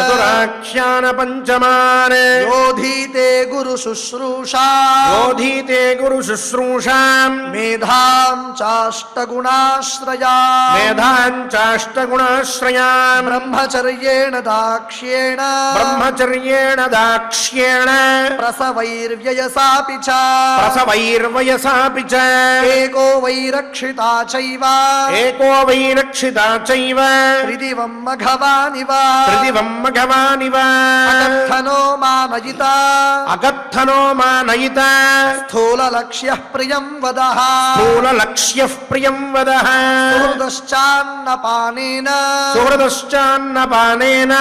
యోధీతే గురు శుశ్రూషా యోధీతే గురు శుశ్రూషాం మేధాం చ మేధాంచాష్టగుణాశ్రయాన్ మేధాంచాష్టగుణాశ్రయాన్ బ్రహ్మచర్యేణ దాక్ష్యేణ బ్రహ్మచర్యేణ దాక్ష్యేణ ప్రసవైర్వ్యయసాపి చ ప్రసవైర్వయసాపి చ ఏకో వైరక్షితా చైవ ఏకో వైరక్షితా చైవ త్రిదివం మఘవానివ త్రిదివం మఘవానివ అగత్తనో మానయిత అగత్తనో మానయిత స్థూలలక్ష్య ప్రియం వదః స్థూలలక్ష్యః ప్రియం వదః సుహృదశ్చాన్నపానేన సుహృదశ్చాన్నపానేన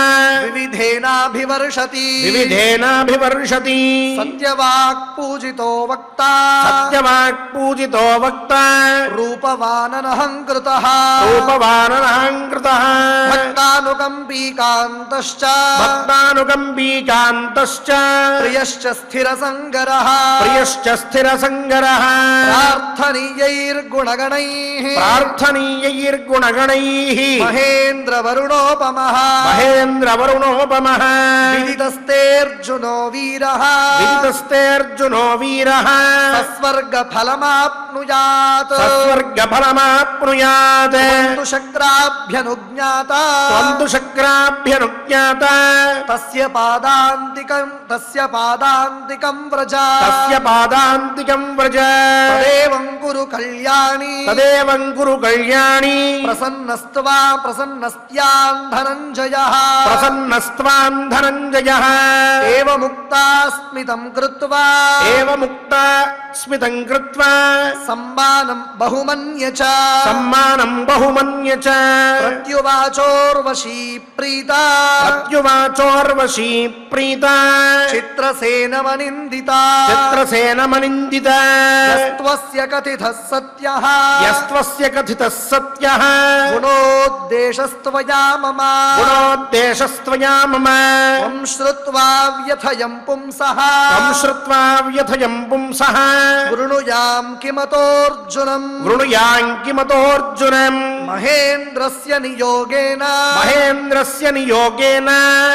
వివిధేనాభివర్షతి వివిధేనాభివర్షతి సత్యవాక్ పూజితో వక్త సత్యవాక్ పూజితో వక్త రూపవాననహంకృతః రూపవాననహంకృతః భక్తానుకంపీకాంతశ్చ భక్తానుకంబీకాంతశ్చ ప్రియశ్చ స్థిరసంగరః ప్రియశ్చ స్థిరసంగరః ప్రార్థనీయైర్గుణగణైః ప్రార్థనీయైర్గుణగణైః మహేంద్రవరుణోపమః మహేంద్రవరుణోపమః విదితస్తేర్జునో వీరః విదితస్తేర్జునో వీరః సస్వర్గఫలమాప్నుయాత్ సస్వర్గఫలమాప్నుయాత్ త్వంతు శక్రాభ్యనుజ్ఞాత త్వంతు శక్రాభ్యనుజ్ఞాత తస్య పాదాంతికం వ్రజ తస్య పాదాంతికం వ్రజ తదేవం కురు కళ్యాణి తదేవం కురు కళ్యాణి ప్రసన్నస్త్యాన్ ధనంజయః ప్రసన్నస్త్వాం ధనంజయః ఏవముక్తాస్మితం కృత్వా ఏవముక్తా స్మితం కృత్వా సమ్మానం బహుమన్య చ సమ్మానం బహుమన్య చ ప్రత్యువాచోర్వశీ ప్రీత ప్రత్యువాచోర్వశీ ప్రీత చిత్రసేనమనిందిత చిత్రసేనమనిందిత యస్త్వస్య కథితః సత్యః యస్త్వస్య కథితః సత్యః గుణోద్దేశస్త్వయా మమ గుణోద్దేశస్త్వయా మమ త్వం శ్రుత్వా వ్యథయం పుంసః తం శ్రుత్వా వ్యథయం పుంసః వృణుయాం కిమతోర్జునం వృణుయాంకిమతోర్జునం మహేంద్రస్య నియోగేన మహేంద్రస్య నియోగేన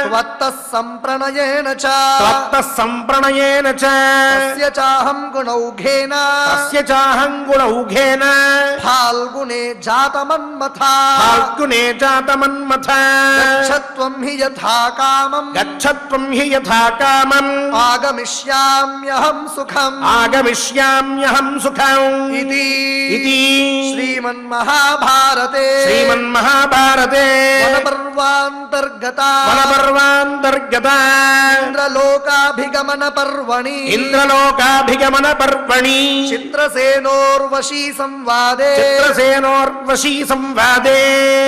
త్వత్తః సంప్రణయేన చ త్వత్తః సంప్రణయేన చ తస్య చాహం గుణౌఘేన తస్య చాహం గుణౌఘేన ఫాల్గుణే జాతమన్మథ ఫాల్గునే జాతమన్మథ గచ్చత్వం హి యథా కామం గచ్చత్వం హి యథా కామం ఆగమిష్యామ్యహం సుఖం ఆగమిష్యామ్యహం సుఖం ఇది ఇది శ్రీమన్మహాభారతే శ్రీమన్మహాభారతే వనపర్వాంతర్గత వనపర్వాంతర్గత ఇంద్రలోకాభిగమన పర్వణి ఇంద్రలోకాభిగమన పర్వణి చిత్రసేనోర్వశీ సంవాదే చిత్రసేనోర్వశీ సంవాదే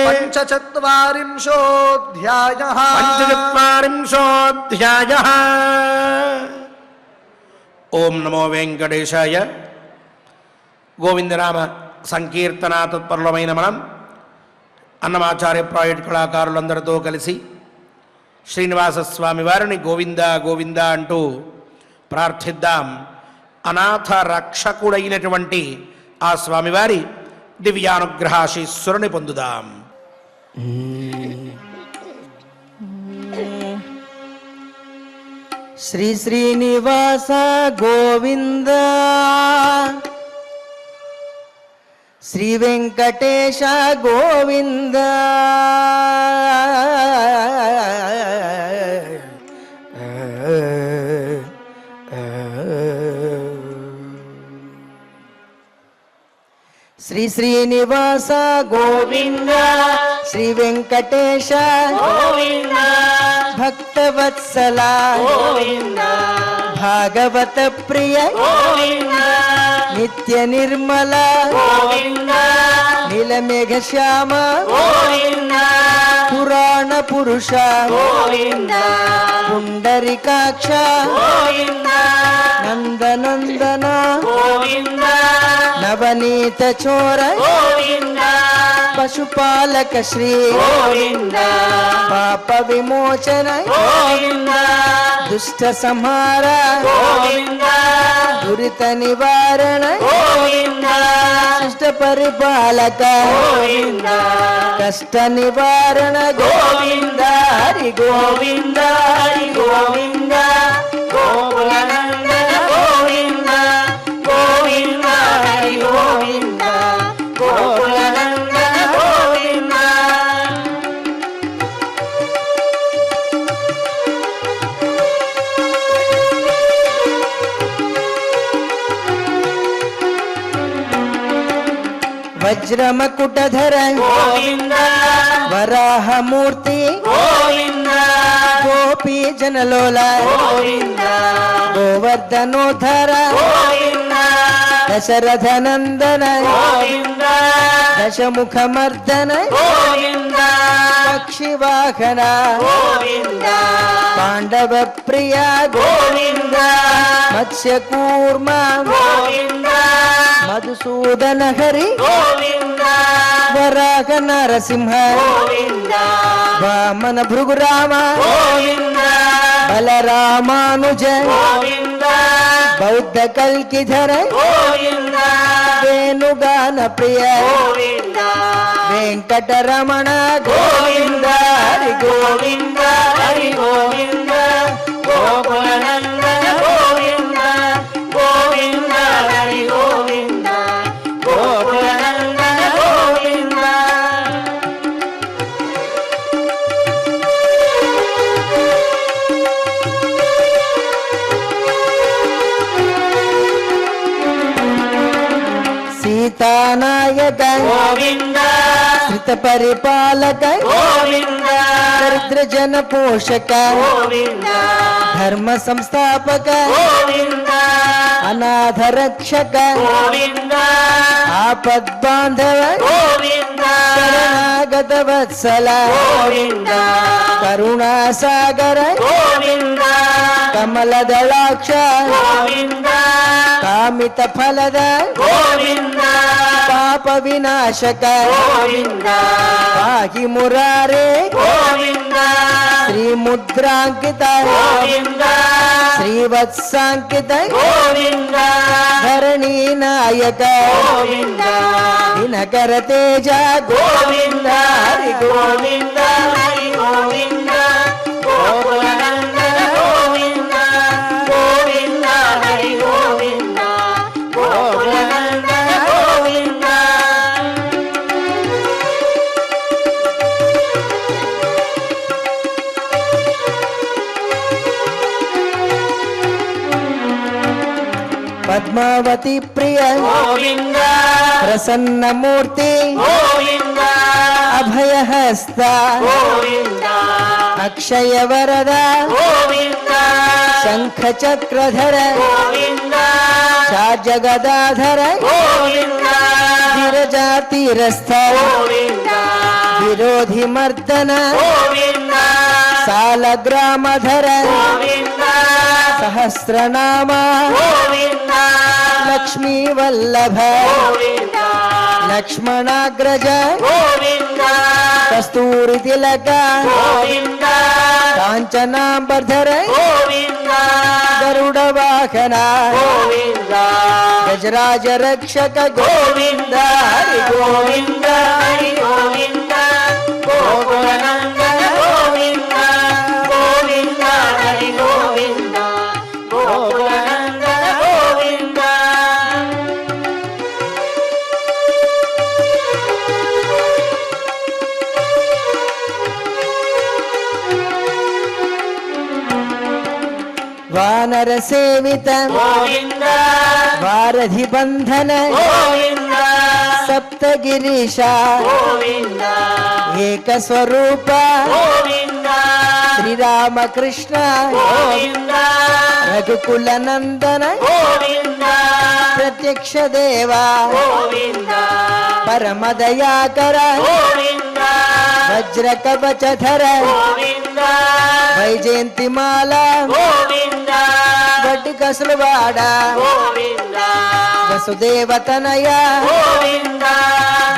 పంచచత్వారింశోऽధ్యాయః పంచచత్వారింశోऽధ్యాయः ఓం నమో వెంకటేశాయ. గోవిందనామ సంకీర్తనా తత్పరులమైన మనం అన్నమాచార్య ప్రాజెక్ట్ కళాకారులందరితో కలిసి శ్రీనివాసస్వామి వారిని గోవింద గోవింద అంటూ ప్రార్థిద్దాం. అనాథ రక్షకుడైనటువంటి ఆ స్వామివారి దివ్యానుగ్రహాశీస్సురుని పొందుదాం. శ్రీ శ్రీనివాస గోవింద శ్రీ వెంకటేశ గోవింద శ్రీ శ్రీనివాస గోవింద శ్రీ వెంకటేశ గోవింద భక్తవత్సల గోవింద భాగవత ప్రియ గోవింద నిత్య నిర్మల గోవింద నీలమేఘ శ్యామ గోవింద పురాణ పురుష గోవింద పుండరికాక్ష గోవింద నందనందన గోవింద నవనీత చోర గోవింద పశుపాలక శ్రీ గోవింద పాప విమోచన గోవింద దుష్ట సంహార గోవింద దురిత నివారణ గోవింద కష్ట పరిపాలక గోవింద కష్ట నివారణ గోవింద హరి గోవింద హరి గోవింద గోకులనందన గోవింద గోవింద హరి గోవింద వజ్రమకుటధర గోవింద వరాహమూర్తి గోవింద గోపీ జనలోల గోవింద గోవర్ధనోధర గోవింద దశరథ నందన గోవింద దశముఖమర్దన గోవింద పక్షివాహన గోవింద పాండవ ప్రియ గోవింద మత్స్యకూర్మ గోవింద మధుసూదన హరి గోవింద వరాహ నరసింహ గోవింద వామన భృగురామ గోవింద బలరామానుజ గోవింద బౌద్ధ కల్కిధర గోవింద వేణుగాన ప్రియ గోవింద వెంకటరమణ గోవింద హరి గోవింద హరి గోవింద గోకులనందన గోవింద గోవింద హరి గోవింద గోకులనందన గోవింద సీతానాయక గోవింద శ్రిత పరిపాలక గోవింద దరిద్ర జన పోషక గోవింద ధర్మ సంస్థాపక గోవింద అనాథ రక్షక గోవింద ఆపద్బాంధవ గోవింద శరణాగత వత్సల గోవింద కరుణాసాగర గోవింద కమలదళాక్ష గోవింద కామిత ఫలద గోవింద పాప వినాశక గోవింద పాహి మురారే గోవింద శ్రీముద్రాంకిత గోవింద శ్రీవత్సాంకిత గోవింద ధరణీ నాయక గోవింద దినకర తేజ గోవింద హరి గోవింద హరి గోవింద గోకులనందన గోవింద గోవింద హరి గోవింద గోకులనందన గోవింద పద్మావతి ప్రియ గోవింద ప్రసన్నమూర్తి గోవింద అభయహస్త గోవింద అక్షయ వరద గోవింద శంఖ చక్రధర గోవింద జగదాధర గోవింద విరజాతిరస్థ గోవింద విరోధి మర్దన గోవింద సాలగ్రామధర గోవింద సహస్రనామ గోవింద లక్ష్మీ వల్లభ గోవింద లక్ష్మణాగ్రజ గోవింద కస్తూరి తిలక గోవింద కాంచనాంబర్ధర గోవింద గరుడ వాహన గోవింద గజరాజ రక్షక గోవింద హరి గోవింద హరి గోవింద గోకులనందన గోవింద గోవింద హరి గోవింద గోకులనందన గోవింద వానర సేవిత గోవింద వారధి బంధన గోవింద సప్తగిరీశ గోవింద ఏక స్వరూప గోవింద శ్రీరామకృష్ణ గోవింద రఘుకుల నందన గోవింద ప్రత్యక్ష దేవ గోవింద పరమదయాకర గోవింద వజ్ర కవచధర గోవింద వైజయంతిమాల గోవింద వడ్డి కసులువాడ గోవింద వసుదేవతనయ గోవింద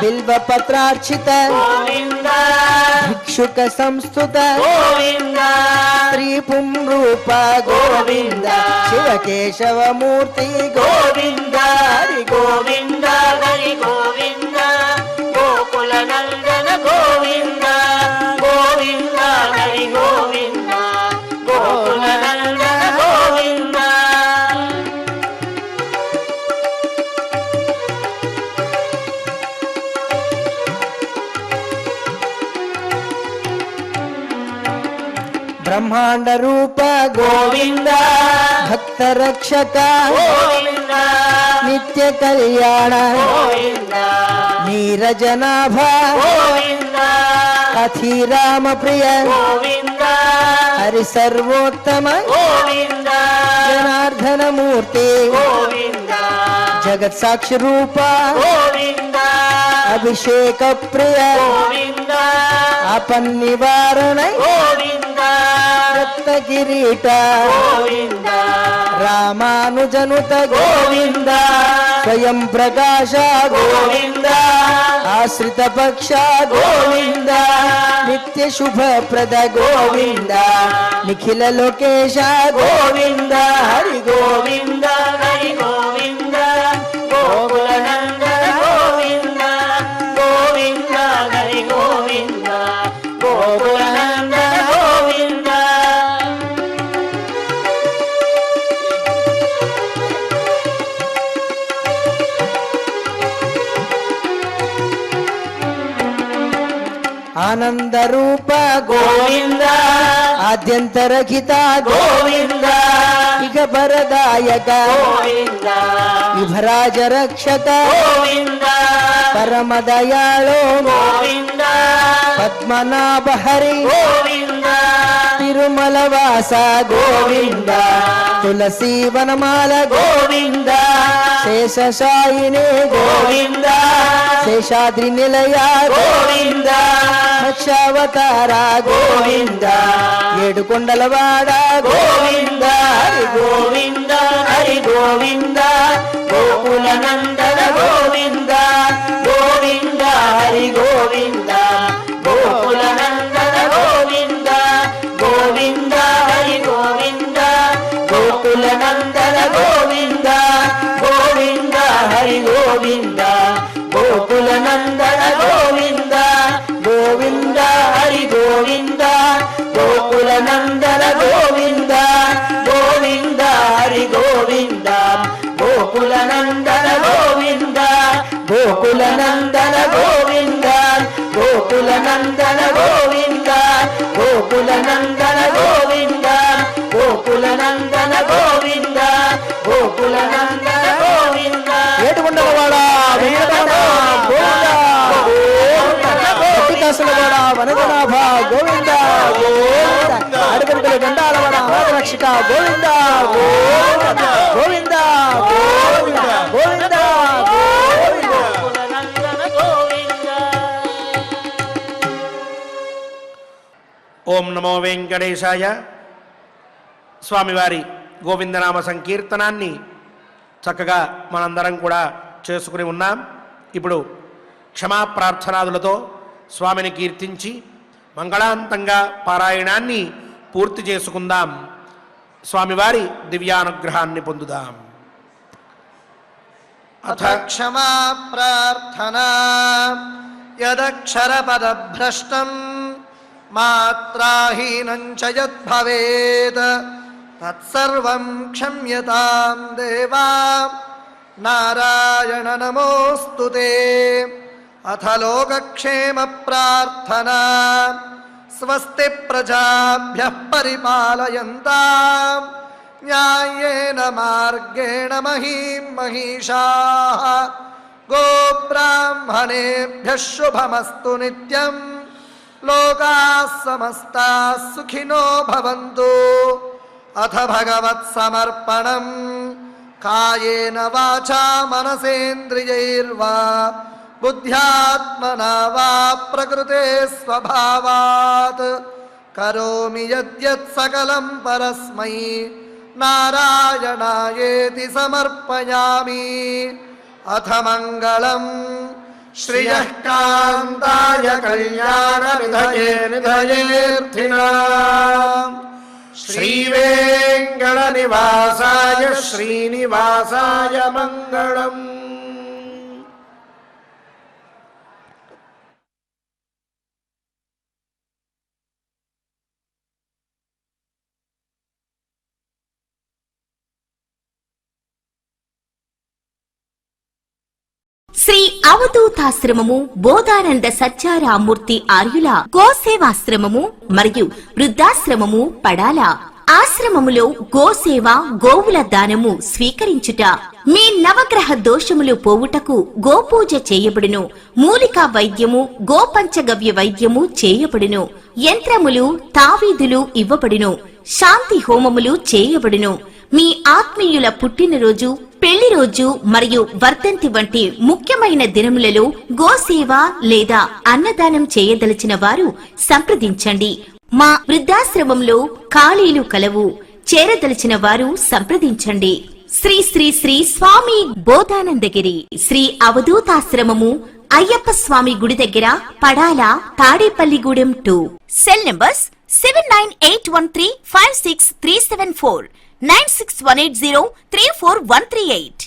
బిల్వ పత్రార్చిత గోవింద భిక్షుక సంస్థుత గోవింద స్త్రీ పుంరూప గోవింద శివకేశవమూర్తి గోవింద హరి గోవింద హరి గోవింద గోకులనందన గోవింద గోవింద హరి గోవింద గోకులనందన గోవింద బ్రహ్మాండ రూప గోవింద గోవింద భక్త రక్షక గోవింద నిత్య కళ్యాణ గోవింద నీరజనాభ గోవింద అధిరామ ప్రియ గోవింద హరి సర్వోత్తమ గోవింద జనార్దన మూర్తి గోవింద జగత్ సాక్షి రూప గోవింద అభిషేక ప్రియ గోవింద అపన్నివారణ గోవింద రక్త కిరీట గోవింద రామానుజనుత గోవింద స్వయం ప్రకాశ గోవింద ఆశ్రిత పక్ష గోవింద నిత్య శుభ ప్రద గోవింద నిఖిల లోకేశ గోవింద హరి గోవింద హరి గోవింద గోకులనందన గోవింద గోవింద హరి గోవింద గోకులనందన గోవింద ఆనంద రూప గోవింద ఆద్యంతరహిత గోవింద ఇక పరదాయక గోవింద విభరాజ రక్షక గోవింద పరమ దయాళో గోవింద పద్మనాభ హరి గోవింద తిరుమల వాస గోవింద తులసి వనమాల గోవింద శేషశాయినే గోవింద శేషాద్రి నిలయ గోవింద మత్స్యావతార గోవింద ఏడుకొండలవాడ గోవింద హరి గోవింద హరి గోవింద గోకులనందన గోవింద గోవింద హరి గోవింద గోకులనందన గోవింద గోవింద హరి గోవింద గోకులనందన గోవింద గోవింద హరి గోవింద గోకులనందన గోవింద గోవింద హరి గోవింద గోకులనందన గోవింద గోవింద హరి గోవింద గోకులనందన గోవింద గోకులనందన గోవింద గోకులనందన గోవింద గోకులనందన గోవింద గోకులనందన గోవింద గోకులనందన గోవింద ఏడుకొండలవాడ వెంకటరమణ గోవింద భక్తిదాసులవాడ వనజనాభ గోవింద గోవింద అడుగడుగుల గండాలవాడ అనాథరక్షక గోవింద గోవింద గోవింద గోవింద గోవింద గోవింద గోకులనందన గోవింద ఓం నమో వెంకటేశాయ. స్వామివారి గోవిందనామ సంకీర్తనాన్ని చక్కగా మనందరం కూడా చేసుకుని ఉన్నాం. ఇప్పుడు క్షమాప్రార్థనాదులతో స్వామిని కీర్తించి మంగళాంతంగా పారాయణాన్ని పూర్తి చేసుకుందాం. స్వామివారి దివ్యానుగ్రహాన్ని పొందుదాం. అథ క్షమా ప్రార్థనా యదక్షరపదభ్రష్టం మాత్రాహీనం చ యద్భవేత్ తత్సర్వం క్షమ్యతాం దేవా నారాయణ నమోస్తుతే. అథ లోకక్షేమ ప్రార్థనా స్వస్తి ప్రజాభ్యః పరిపాలయంతాం న్యాయేన మార్గేణ మహీం మహిషాః గోబ్రాహ్మణేభ్యః శుభమస్తు నిత్యం. లోకాః సమస్తాః సుఖినో భవంతు. అథ భగవత్సమర్పణం కాయేన వాచా మనసేంద్రియైర్వా బుద్ధ్యాత్మనా వా ప్రకృతే స్వభావాత్ కరోమి యద్యత్ సకలం పరస్మై నారాయణాయేతి సమర్పయామి. అథ మంగళం శ్రియః కాంతాయ కళ్యాణ నిధయే నిధయేర్థినాం శ్రీవేంకట నివాసాయ శ్రీనివాసాయ మంగళం. శ్రీ అవధూతాశ్రమము బోధానంద సత్యారామూర్తి ఆర్యుల గోసేవాశ్రమము మరియు వృద్ధాశ్రమము పడాల ఆశ్రమములో గోసేవ గోవుల దానము స్వీకరించుట మీ నవగ్రహ దోషములు పోవుటకు గోపూజ చేయబడును. మూలికా వైద్యము గోపంచగవ్య వైద్యము చేయబడును. యంత్రములు తావీదులు ఇవ్వబడును. శాంతి హోమములు చేయబడును. మీ ఆత్మీయుల పుట్టినరోజు పెళ్లి రోజు మరియు వర్ధంతి వంటి ముఖ్యమైన దినములలో గోసేవ లేదా అన్నదానం చేయదలిచిన వారు సంప్రదించండి. మా వృద్ధాశ్రమంలో ఖాళీలు కలవు. చేరదలిచిన వారు సంప్రదించండి. శ్రీ శ్రీ శ్రీ స్వామి బోధానందగిరి శ్రీ అవధూతాశ్రమము అయ్యప్ప స్వామి గుడి దగ్గర పడాల తాడేపల్లిగూడెం 2. Cell numbers 7981356374 9618034 138.